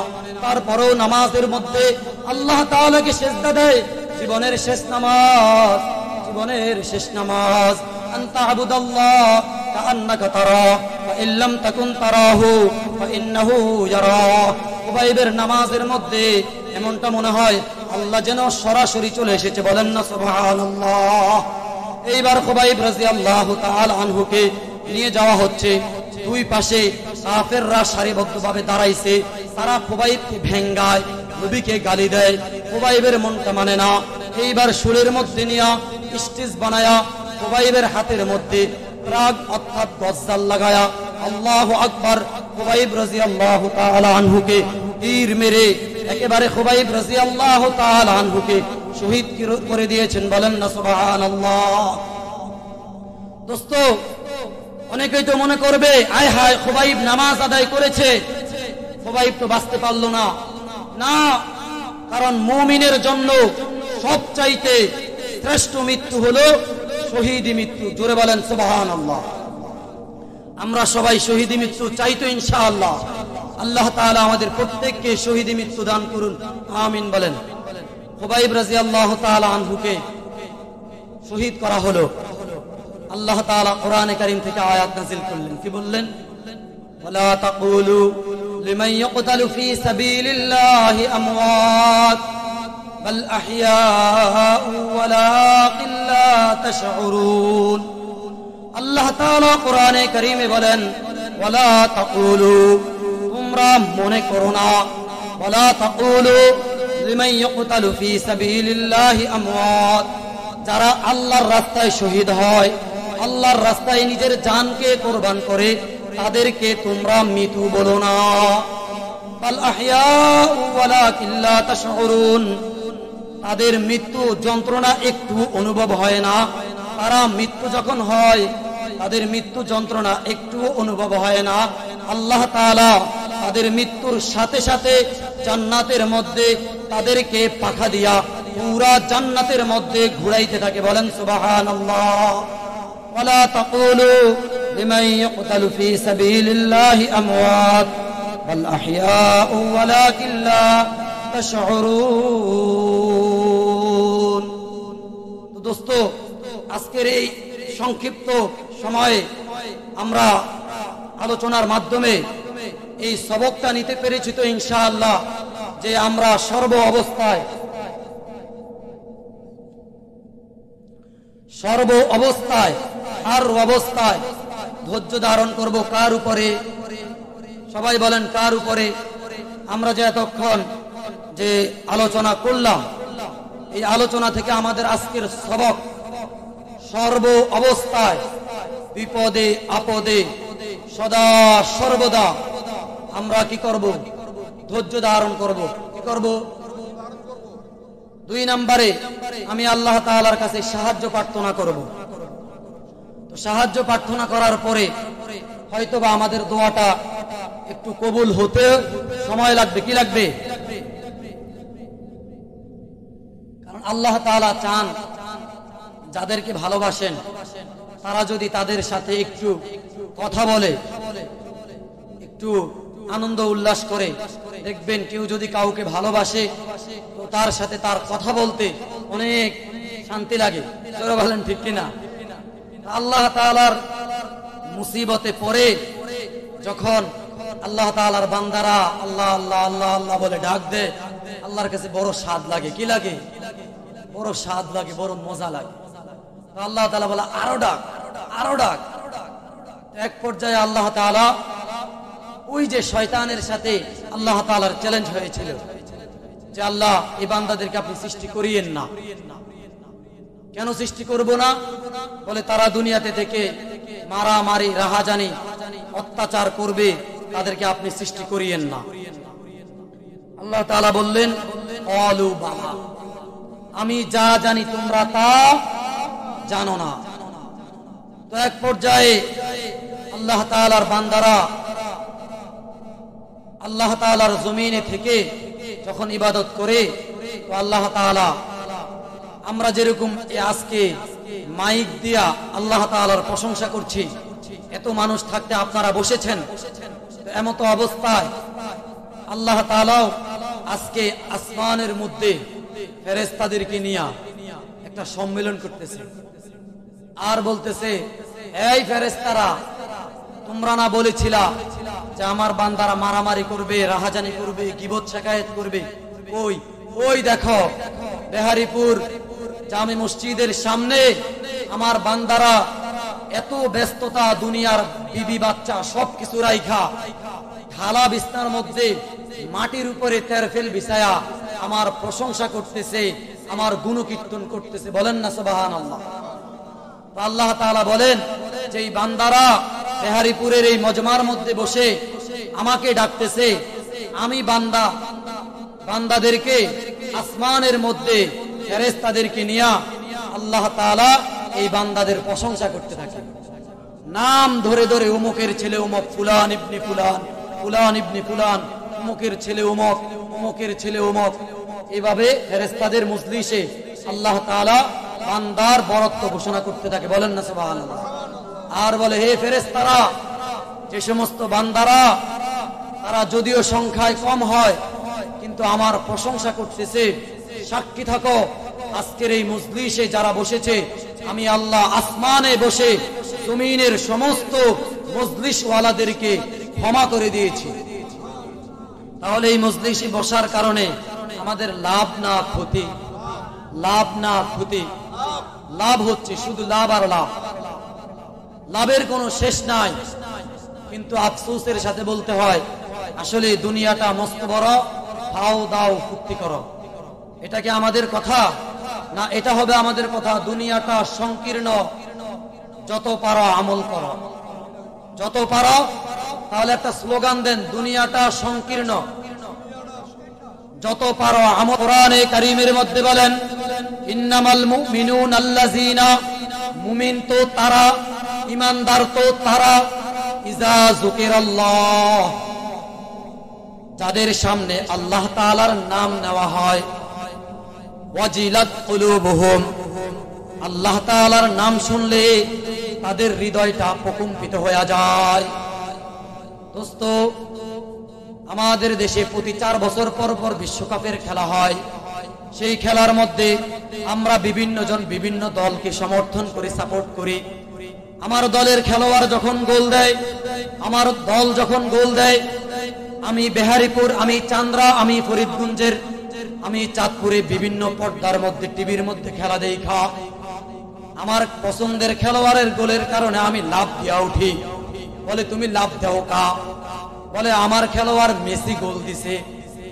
তারপরেও নামাজের মধ্যে আল্লাহ তাআলাকে সিজদা দেয়। জীবনের শেষ নামাজ, জীবনের শেষ নামাজ। আনতা আবুদাল্লাহ কাআন্নাকা তারা ওয়া ইল্লাম তাকুন তারাহু ফাইন্নাহু ইয়ারা। খুবাইবের নামাজের মধ্যে এমনটা মনে হয় আল্লাহ যেন সরাসরি চলে এসেছে। বলেন না সুবহানাল্লাহ। এইবার খুবাইব রাদিয়াল্লাহু তাআলা আনহুকে নিয়ে যাওয়া হচ্ছে। 2 পাশে কাফেররা সারিবদ্ধভাবে দাঁড়াইছে। তারা খুবাইবকে ভেঙ্গায়, নবীকে গালি দেয়। খুবাইবের মনটা মানে না। এইবার শুলের মধ্যে নিয়া স্টেজ বানায়া খুবাইবের হাতের মধ্যে রাগ অর্থাৎ দজ্জাল লাগায়া আল্লাহু আকবার। খুবাইব রাদিয়াল্লাহু তাআলা আনহুকে তীর মেরে একেবারে খুবাইব রাদিয়াল্লাহু তাআলা আনহুকে শহীদ করে দিয়েছেন। বলেন না সুবহানাল্লাহ। দোস্ত, অনেকেই তো মনে করবে আয় হায় খুবাইব নামাজ আদায় করেছে, খুবাইব তো বাঁচতে পারলো না। না, কারণ মুমিনের জন্য সবচাইতে শ্রেষ্ঠ মৃত্যু হলো শহীদি মৃত্যু। জোরে বলেন সুবহানাল্লাহ। আমরা সবাই শহীদি মৃত্যু চাই তো ইনশাআল্লাহ। আল্লাহ তাআলা আমাদের প্রত্যেককে শহীদি মৃত্যু দান করুন, আমিন বলেন। খুবাইব রাদিয়াল্লাহু তাআলা আনহুকে শহীদ করা হলো। আল্লাহ তাআলা কোরআনে কারীম থেকে আয়াত নাযিল করলেন, কি বললেন? ওয়ালা তাকুলু লিমান ইয়ুকতালু ফী সাবিলিল্লাহি আমওয়াত বাল আহইয়াউ ওয়ালাকিন লা তাশউরুন। আল্লাহ তাআলা কোরআনে কারীমে বলেন, ওয়ালা তাকুলু, তোমরা মনে করো না, ওয়ালা তাকুলু লিমান ইয়ুকতালু ফী সাবিলিল্লাহি আমওয়াত, যারা আল্লাহর রাস্তায় শহীদ হয়, আল্লাহর রাস্তায় নিজের জানকে কোরবান করে, তাদেরকে তোমরা মৃত্যু বলো না। বাল আহইয়াউ ওয়ালাকিন লা তাশউরুন, তাদের মৃত্যু যন্ত্রণা একটু অনুভব হয় না। তারা মৃত্যু যখন হয়, তাদের মৃত্যু যন্ত্রণা একটু অনুভব হয় না। আল্লাহ তাআলা তাদের মৃত্যুর সাথে সাথে জান্নাতের মধ্যে তাদেরকে পাখা দিয়া পুরা জান্নাতের মধ্যে ঘুরাইতে থাকে। বলেন সুবহানাল্লাহ। ওয়ালা তাকুলু লিমান ইয়ুকতালু ফী সাবিলিল্লাহি আমওয়াত বাল আহইয়াউ ওয়ালাকিন লা তাশউরুন। তো দোস্ত, আজকের এই সংক্ষিপ্ত সময়ে আমরা আলোচনার মাধ্যমে এই সবকটা নিতে পেরেছি তো ইনশাআল্লাহ, যে আমরা সর্ব অবস্থায় আর অবস্থায় ধৈর্য ধারণ করব। কার উপরে? সবাই বলেন কার উপরে? আমরা যে এতক্ষণ যে আলোচনা করলাম, এই আলোচনা থেকে আমাদের আজকের সবক, সর্ব অবস্থায় বিপদে আপদে সদা সর্বদা আমরা কি করব? ধৈর্য ধারণ করব। কি করব? 2 নম্বরে আমি আল্লাহ তাআলার কাছে সাহায্য প্রার্থনা করব। তো সাহায্য প্রার্থনা করার পরে হয়তোবা আমাদের দোয়াটা একটু কবুল হতে সময় লাগবে। কি লাগবে? কারণ আল্লাহ তাআলা চান যাদেরকে ভালোবাসেন তারা যদি তাদের সাথে একটু কথা বলে, একটু আনন্দ উল্লাস করে, দেখবেন কেউ যদি কাউকে ভালোবাসে তো তার সাথে তার কথা বলতে অনেক শান্তি লাগে। জোরে বলেন ঠিক কিনা? আল্লাহ তাআলার মুসিবতে পড়ে যখন আল্লাহ তাআলার বান্দারা আল্লাহ আল্লাহ আল্লাহ আল্লাহ বলে ডাক দেয়, আল্লাহর কাছে বড় স্বাদ লাগে। কি লাগে? বড় স্বাদ লাগে, বড় মজা লাগে। আল্লাহ তাআলা বলে আরো ডাক, আরো ডাক। এক পর্যায়ে আল্লাহ তাআলা ওই যে শয়তানের সাথে আল্লাহ তাআলার চ্যালেঞ্জ হয়েছিল যে আল্লাহ, এই বান্দাদেরকে আপনি সৃষ্টি করিয়েন না। কেন সৃষ্টি করব না? বলে তারা দুনিয়াতে থেকে মারামারি, রাহাজানি, অত্যাচার করবে, তাদেরকে আপনি সৃষ্টি করিয়েন না। আল্লাহ তাআলা বললেন, ক্বালু বালা, আমি যা জানি তোমরা তা জানো না। তো এক পর্যায়ে আল্লাহ তাআলার বান্দারা আল্লাহ তাআলার জমিনে থেকে যখন ইবাদত করে, তো আল্লাহ তাআলা, আমরা যেরকম আজকে মাইক দিয়া আল্লাহ তাআলার প্রশংসা করছি, এত মানুষ থাকতে আপনারা বসেছেন, এমত অবস্থায় আল্লাহ তাআলাও আজকে আসমানের মধ্যে ফেরেশতাদেরকে নিয়ে একটা সম্মেলন করতেছে। আর বলতেছে, এই ফেরেশতারা, তোমরা না বলেছিলা যে আমার বান্দারা মারামারি করবে, রাহাজানি করবে, গীবত শিকায়েত করবে? ওই দেখো বেহারিপুর জামে মসজিদের সামনে আমার বান্দারা এত ব্যস্ততা, দুনিয়ার বিবি বাচ্চা সবকিছু রাইখা ঢালা বিছনার মধ্যে মাটির উপরে তেরফেল বিছায়া আমার প্রশংসা করতেছে, আমার গুণকীর্তন করতেছে। বলেন না সুবহানাল্লাহ। আল্লাহ তাআলা বলেন যে এই বান্দারা বেহারিপুরের এই মজমার মধ্যে বসে আমাকে ডাকতেছে, আমি বান্দাদেরকে আসমানের মধ্যে ফেরেশতাদেরকে নিয়ে আল্লাহ তাআলা এই বান্দাদের প্রশংসা করতে থাকে। নাম ধরে ধরে অমুকের ছেলে অমুক, ফুলান ইবনে ফুলান, ফুলান ইবনে ফুলান, অমুকের ছেলে অমুক, অমুকের ছেলে অমুক। এভাবে ফেরেশতাদের মজলিসে আল্লাহ তাআলা বান্দার বরত্ব ঘোষণা করতে থাকে। বলেন না সুবহানাল্লাহ। আর বলে, হে ফেরেশতারা, যে সমস্ত বান্দারা তারা যদিও সংখ্যায় কম হয় কিন্তু আমার প্রশংসা করতেছে, সাক্ষী থাকো আজকের এই মজলিসে যারা বসেছে, আমি আল্লাহ আসমানে বসে জমিনের সমস্ত মজলিসওয়ালাদেরকে ক্ষমা করে দিয়েছি। তাহলে এই মজলিসে বসার কারণে আমাদের লাভ না ক্ষতি? লাভ না ক্ষতি? লাভ হচ্ছে, শুধু লাভ আর লাভ, লাভের কোনো শেষ নাই। কিন্তু আফসোসের সাথে বলতে হয়, আসলে দুনিয়াটা মস্ত বড়, খাও দাও ফুর্তি করো, এটা কি আমাদের কথা? না, এটা হবে আমাদের কথা, দুনিয়াটা সংকীর্ণ, যত পারো আমল করো, যত পারো। তাহলে একটা স্লোগান দেন, দুনিয়াটা সংকীর্ণ, যত পারো আমল। কোরআনে কারীমের মধ্যে বলেন, ইন্নামাল মুমিনুনা আল্লাযীনা, মুমিন তো তারা, ঈমানদার তো তারা, ইযা যুকিরাল্লাহ, যাদের সামনে আল্লাহ তাআলার নাম নেওয়া হয়, ওয়াজিলাত কুলুবুহুম, আল্লাহ তাআলার নাম শুনলে তাদের হৃদয়টা প্রকম্পিত হয়ে যায়। দোস্ত, আমাদের দেশে প্রতি 4 বছর পর পর বিশ্বকাপের খেলা হয়। সেই খেলার মধ্যে আমরা বিভিন্ন জন বিভিন্ন দলকে সমর্থন করি, সাপোর্ট করি। আমার দলের খেলোয়াড় যখন গোল দেয়, আমার দল যখন গোল দেয়, আমি বেহারিপুর, আমি চান্দ্রা, আমি ফরিদগঞ্জের, আমি চাঁদপুরে বিভিন্ন পর্দার মধ্যে, টিভির মধ্যে খেলা দেখা, আমার পছন্দের খেলোয়াড়ের গোলের কারণে আমি লাভ দিয়া উঠি। বলে তুমি লাভ দাও কা? বলে আমার খেলোয়াড় মেসি গোল দিছে,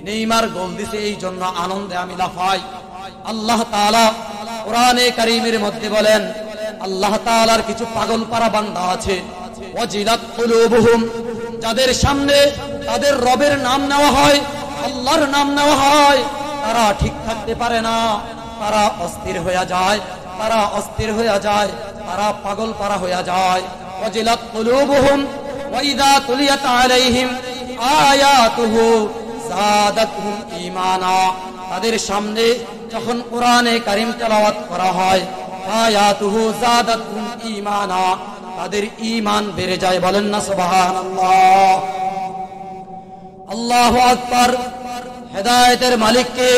নেইমার গোল দিছে, এই জন্য আনন্দে আমি লাফাই। আল্লাহ তাআলা কোরআনে কারীমের মধ্যে বলেন, আল্লাহ তাআলার কিছু পাগল পারা বান্দা আছে, ওয়াজিলাত কুলুবুহুম, যাদের সামনে তাদের রবের নাম নেওয়া হয়, আল্লাহর নাম নেওয়া হয়, তারা ঠিক থাকতে পারে না, তারা অস্থির হয়ে যায়, তারা অস্থির হয়ে যায়, তারা পাগল পারা হয়ে যায়। ওয়াজিলাত কুলুবুহুম ওয়া ইযা তুলিয়াত আলাইহিম আয়াতুহু যাদাতুহুম ঈমানা, তাদের সামনে যখন কোরআনে কারীম তেলাওয়াত করা হয়, আয়াতুহু যাদাতুহুম ঈমানা, তাদের ঈমান বেড়ে যায়। বলেন না সুবহানাল্লাহ? আল্লাহু আকবার। হেদায়েতের মালিককে,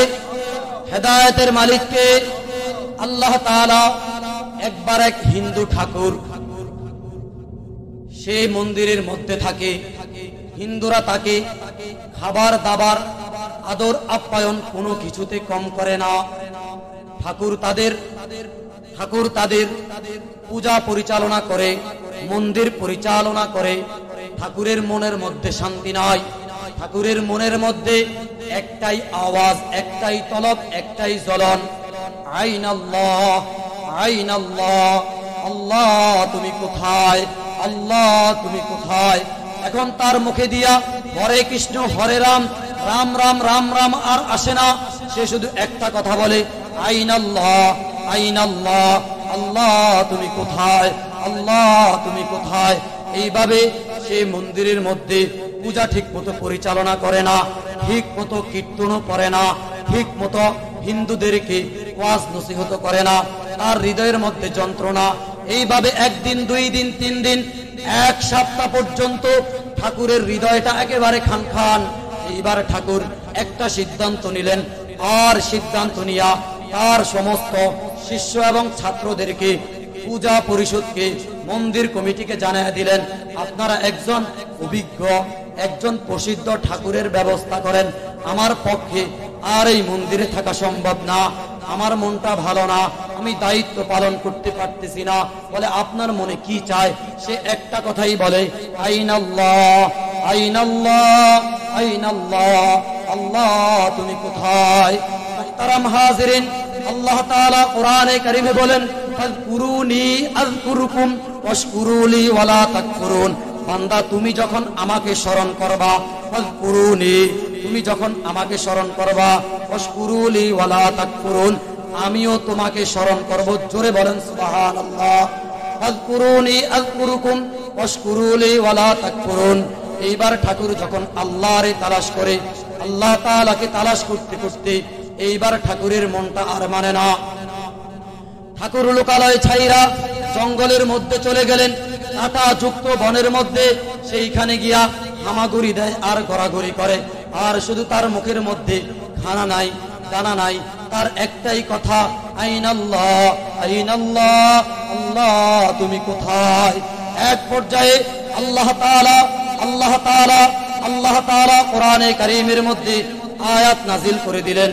হেদায়েতের মালিককে আল্লাহ তাআলা। একবার এক হিন্দু ঠাকুর, সে মন্দিরের মধ্যে থাকে, হিন্দুরা তাকে খাবার দাবার আদর আপ্যায়ন কোনো কিছুতে কম করে না। ঠাকুর তাদের পূজা পরিচালনা করে, মন্দির পরিচালনা করে। ঠাকুরের মনের মধ্যে শান্তি নাই, ঠাকুরের মনের মধ্যে একটাই আওয়াজ, একটাই তলব, একটাই জ্বলন, আইনাল্লাহ, আইনাল্লাহ, আল্লাহ তুমি কোথায়, আল্লাহ তুমি কোথায়। এখন তার মুখে দিয়া হরে কৃষ্ণ হরে রাম, রাম রাম রাম রাম আর আসে না। সে শুধু একটা কথা বলে, আইনাল্লাহ, আইনাল্লাহ, আল্লাহ তুমি কোথায়, আল্লাহ তুমি কোথায়। এইভাবে সে মন্দিরের মধ্যে পূজা ঠিক মতো পরিচালনা করে না, ঠিক মতো কীর্তনও করে না, ঠিক মতো হিন্দুদেরকে ওয়াজ নসিহত করে না, তার হৃদয়ের মধ্যে যন্ত্রণা। এইভাবে একদিন, 2 দিন, 3 দিন, 1 সপ্তাহ পর্যন্ত ঠাকুরের হৃদয়টা একেবারে খান খান। এইবার ঠাকুর একটা সিদ্ধান্ত নিলেন, আর সিদ্ধান্ত নিয়া তার সমস্ত শিষ্য এবং ছাত্রদেরকে, পূজা পরিষদকে, মন্দির কমিটিকে জানিয়ে দিলেন, আপনারা একজন অভিজ্ঞ, একজন প্রসিদ্ধ ঠাকুরের ব্যবস্থা করেন। আমার পক্ষে আর এই মন্দিরে থাকা সম্ভব না, আমার মনটা ভালো না, আমি দায়িত্ব পালন করতে পারতেছি না। বলে আপনার মনে কি চায়? সে একটা কথাই বলে, আইনাল্লাহ, আইনাল্লাহ, আইনাল্লাহ, আল্লাহ তুমি কোথায়। মুহতারাম হাজিরিন, আল্লাহ তাআলা কোরআনে কারীমে বলেন, ফাযকুরুনি আযকুরুকুম ওয়াশকুরুলি ওয়ালা তাকফুরুন। বান্দা তুমি যখন আমাকে স্মরণ করবা, ফাযকুরুনি, তুমি যখন আমাকে স্মরণ করবা, ওয়াশকুরুলি ওয়ালা তাকফুরুন, আমিও তোমাকে স্মরণ করব। জোরে বলেন সুবহানাল্লাহ। ফাযকুরুনি আযকুরুকুম ওয়াশকুরুলি ওয়ালা তাকফুরুন। এইবার ঠাকুর যখন আল্লাহরে তালাশ করে, আল্লাহ তাআলাকে তালাশ করতে করতে এইবার ঠাকুরের মনটা আর মানে না। ঠাকুর লোকালয় ছাইরা জঙ্গলের মধ্যে চলে গেলেন, কাঁটা যুক্ত বনের মধ্যে। সেইখানে গিয়া হামাগুড়ি দেয় আর গড়াগড়ি করে, আর শুধু তার মুখের মধ্যে খানা নাই, দানা নাই, তার একটাই কথা, আইনাল্লাহ, আইনাল্লাহ, আল্লাহ তুমি কোথায়। এক পর্যায়ে আল্লাহ তাআলা, আল্লাহ তাআলা আল্লাহ তাআলা কোরআনে কারীমের মধ্যে আয়াত নাজিল করে দিলেন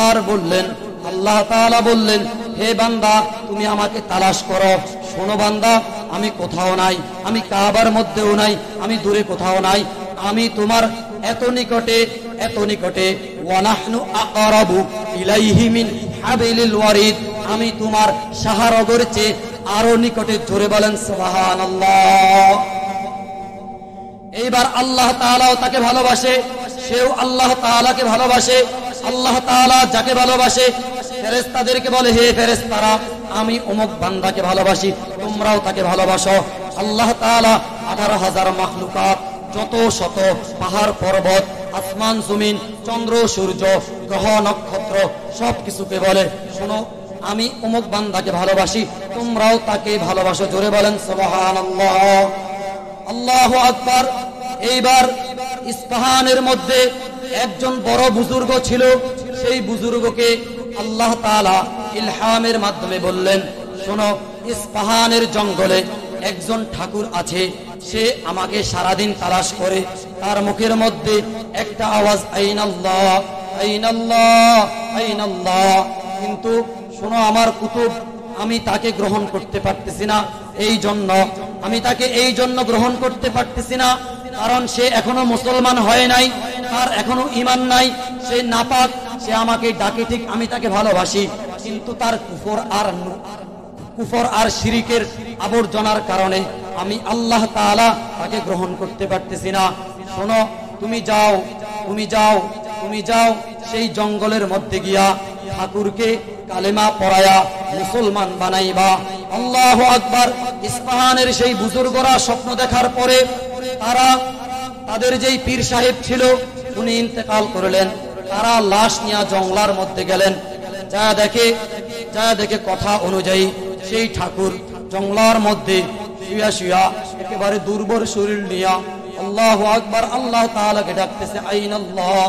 আর বললেন, আল্লাহ তাআলা বললেন, হে বান্দা তুমি আমাকে তালাশ করো। শোনো বান্দা, আমি কোথাও নাই, আমি কাবার মধ্যেও নাই, আমি দূরে কোথাও নাই, আমি তোমার এত নিকটে, এত নিকটে। ওয়ানাহনু আকরাবু ইলাইহি মিন হাবিলিল ওয়ারিদ, আমি তোমার সাহারগের চেয়ে আরো নিকটে। জোরে বলেন সুবহানাল্লাহ। এইবার আল্লাহ তাআলাও তাকে ভালোবাসে, সেও আল্লাহ তাআলাকে ভালোবাসে। আল্লাহ তাআলা যাকে ভালোবাসে, ফেরেশতাদেরকে বলে, হে ফেরেশতারা, আমি অমুক বান্দাকে ভালোবাসি, তোমরাও তাকে ভালোবাসো। আল্লাহ তাআলা 18,000 মাখলুকাত, যত শত পাহাড় পর্বত, আসমান জমিন, চন্দ্র সূর্য, গ্রহ নক্ষত্র সব কিছুকে বলে, শোনো আমি অমুক বান্দাকে ভালোবাসি, তোমরাও তাকে ভালোবাসো। জোরে বলেন সুবহানাল্লাহ, আল্লাহু আকবার। এইবার ইস্পাহানের মধ্যে একজন বড় বুজুর্গ ছিল, সেই বুজুর্গকে আল্লাহ তাআলা ইলহামের মাধ্যমে বললেন, শোনো ইস্পাহানের জঙ্গলে একজন ঠাকুর আছে, সে আমাকে সারাদিন তালাশ করে, তার মুখের মধ্যে একটা আওয়াজ, আইনাল্লাহ আইনাল্লাহ আইনাল্লাহ। কিন্তু শোনো আমার কুতুব, আমি তাকে গ্রহণ করতে পারতেছি না। এই জন্য আমি তাকে এই জন্য গ্রহণ করতে পারতেছি না, কারণ সে এখনো মুসলমান হয় নাই, তার এখনো ঈমান নাই, সে নাপাক, সে আমাকে ডাকে ঠিক, আমি তাকে ভালোবাসি, কিন্তু তার কুফর আর শিরিকের আবর্জনার কারণে আমি আল্লাহ তাআলা তাকে গ্রহণ করতে পারতেছি না। শোনো তুমি যাও, তুমি যাও, তুমি যাও সেই জঙ্গলের মধ্যে গিয়া ঠাকুরকে কালেমা পড়ায়া মুসলমান বানাইবা। আল্লাহু আকবার। ইস্পাহানের সেই বুজুর্গরা স্বপ্ন দেখার পরে তারা, তাদের যেই পীর সাহেব ছিল উনি ইন্তেকাল করলেন, তারা লাশ নিয়ে জঙ্গলার মধ্যে গেলেন। যা দেখে কথা অনুযায়ী সেই ঠাকুর জঙ্গলার মধ্যে শুয়া শুয়া একেবারে দুর্বল শরীর নিয়া আল্লাহু আকবার আল্লাহ তাআলাকে ডাকতেছে, আইনাল্লাহ।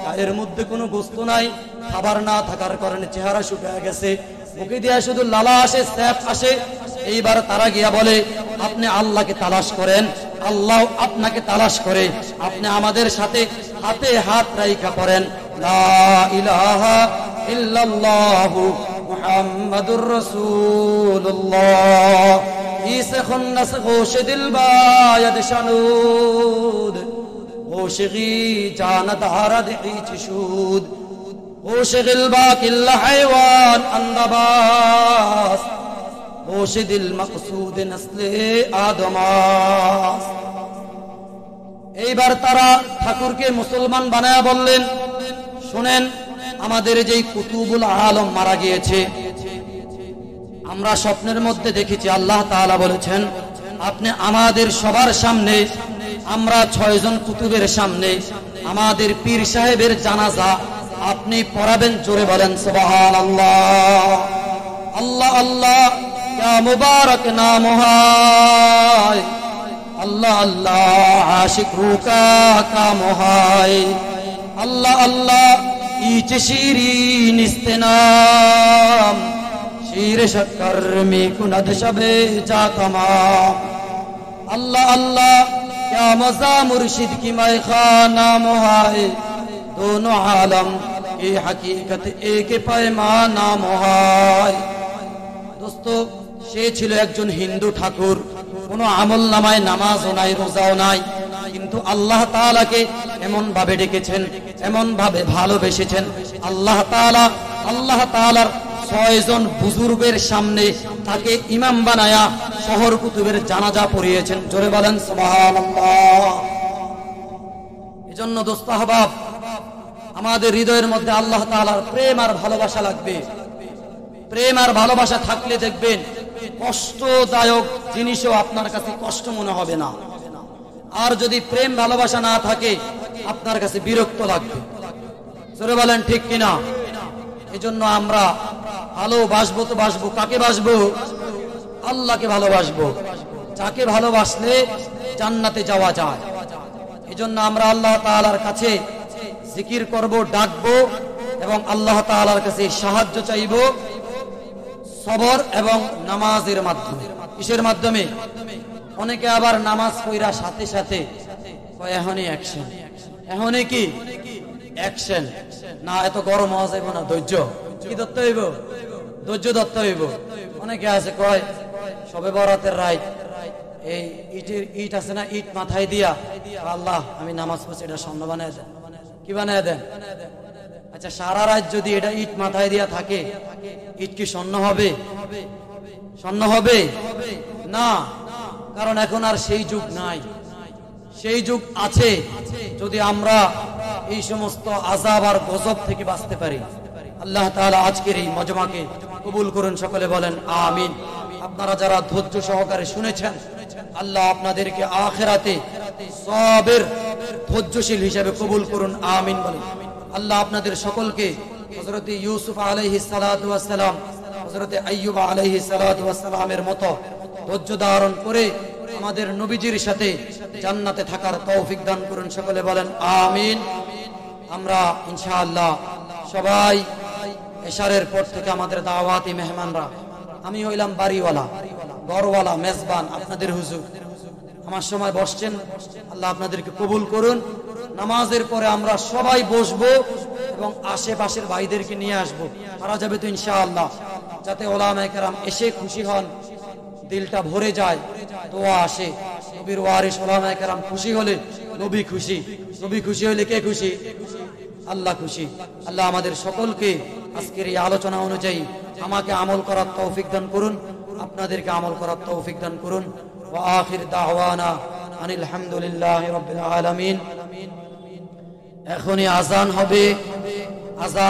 গায়ের মধ্যে কোনো বস্তু নাই, খাবার না থাকার কারণে চেহারা শুকিয়ে গেছে, মুখে দিয়া শুধু লালা আসে, স্যাপ আসে। এইবার তারা গিয়া বলে, আপনি আল্লাহকে তালাশ করেন, আল্লাহ আপনাকে তালাশ করে, আপনি আমাদের সাথে হাতে হাত রাইখা করেন, লা ইলাহা ইল্লাল্লাহু মুহাম্মাদুর রাসূলুল্লাহ। ইসে খুন্নাস গোশ দিল বায়াদ শানুদ, গোশগি জানাত হারাদ ইচশুদ, গোশগিল বাকিল হায়ওয়ান আন্দাবাস, গোশ দিল মকসুদ নসলে আদমাস। এইবার তারা ঠাকুরকে মুসলমান বানায়া বললেন, শুনেন আমাদের যেই কুতুবুল আলম মারা গিয়েছে, আমরা স্বপ্নের মধ্যে দেখেছি আল্লাহ তাআলা বলেছেন, আপনি আমাদের সবার সামনে, আমরা 6 জন কুতুবের সামনে আমাদের পীর সাহেবের জানাজা আপনি পড়াবেন। জোরে বলেন সুবহানাল্লাহ। আল্লাহ আল্লাহ, क्या मुबारक नाम है, अल्लाह अल्लाह आशिक का काम है, अल्लाह अल्लाह ईच शीरीन इस्तेनाम, शीर शक्कर में कुनद शबे जा तमाम, अल्लाह अल्लाह क्या मजा मुर्शिद की मैं खाना है, दोनों आलम की हकीकत एक पैमाना है। दोस्तों সে ছিল একজন হিন্দু ঠাকুর, কোনো আমল নামায় নামাজও নাই, রোজাও নাই, কিন্তু আল্লাহ তাআলাকে এমন ভাবে ডেকেছেন, এমন ভাবে ভালোবেসেছেন। আল্লাহ তাআলার 6 জন বুজুর্গের সামনে তাকে ইমাম বানায়া শহর কুতুবের জানাজা পড়িয়েছেন। জোরে বলেন সুবহানাল্লাহ। এজন্য দোস্ত আহবাব, আমাদের হৃদয়ের মধ্যে আল্লাহ তাআলার প্রেম আর ভালোবাসা লাগবে। প্রেম আর ভালোবাসা থাকলে দেখবেন কষ্টদায়ক জিনিসও আপনার কাছে কষ্ট মনে হবে না। আর যদি প্রেম ভালোবাসা না থাকে আপনার কাছে বিরক্ত লাগবে। জোরে বলেন ঠিক কিনা? এজন্য আমরা ভালোবাসবো তো বাসবো, কাকে বাসবো? আল্লাহকে ভালোবাসবো। যাকে ভালোবাসলে জান্নাতে যাওয়া যায়। এজন্য আমরা আল্লাহ তাআলার কাছে জিকির করব, ডাকবো এবং আল্লাহ তাআলার কাছে সাহায্য চাইবো সবর এবং নামাজের মাধ্যমে। কিসের মাধ্যমে? অনেকে আবার নামাজ পড়ার সাথে সাথে এখনই অ্যাকশন, এখনই কি অ্যাকশন না, এত গরম হওয়া যাইব না, ধৈর্য কি ধরতে হইব, ধৈর্য ধরতে হইব। অনেকে আছে কয় সবে বরাতের রাত এই ইট আছে না, ইট মাথায় দিয়া আল্লাহ আমি নামাজ পড়ছি, এটা স্বর্ণ বানায় দেন, কি বানায় দেন? আচ্ছা সারা রাত যদি এটা ইট মাথায় দিয়া থাকে, ইট কি স্বর্ণ হবে? স্বর্ণ হবে না, কারণ এখন আর সেই যুগ নাই। সেই যুগ আছে যদি আমরা এই সমস্ত আযাব আর গজব থেকে বাঁচতে পারি। আল্লাহ তাআলা আজকের এই মজমাকে কবুল করুন, সকলে বলেন আমিন। আপনারা যারা ধৈর্য সহকারে শুনেছেন, আল্লাহ আপনাদেরকে আখিরাতে সবের ধৈর্যশীল হিসেবে কবুল করুন, আমিন বলেন। আল্লাহ আপনাদের সকলকে হযরত ইউসুফ আলাইহিস সালাতু ওয়াস সালাম, হযরত আইয়ুব আলাইহিস সালাতু ওয়াস সালামের মতো ধৈর্য ধারণ করে আমাদের নবীজির সাথে জান্নাতে থাকার তৌফিক দান করুন, সকলে বলেন আমিন। আমরা ইনশাআল্লাহ সবাই এশারের পর থেকে আমাদের দাওয়াতি মেহমানরা, আমি হইলাম বাড়িওয়ালা, ঘরওয়ালা, মেজবান, আপনাদের হুজুর। আমার সময় বসছেন, আল্লাহ আপনাদেরকে কবুল করুন। নামাজের পরে আমরা সবাই বসবো এবং আশেপাশের ভাইদেরকে নিয়ে আসবো, পারা যাবে তো ইনশাআল্লাহ, যাতে ওলামায়ে কেরাম এসে খুশি হন, দিলটা ভরে যায়, দোয়া আসে। নবীর ওয়ারিস ওলামায়ে কেরাম খুশি হলে নবী খুশি, নবী খুশি হলে কে খুশি? আল্লাহ খুশি। আল্লাহ আমাদের সকলকে আজকের এই আলোচনা অনুযায়ী আমাকে আমল করার তৌফিক দান করুন, আপনাদেরকে আমল করার তৌফিক দান করুন। ওয়া আখির দাওয়ানা আনিল হামদুলিল্লাহি রাব্বিল আলামিন। এখনই আযান হবে, আযান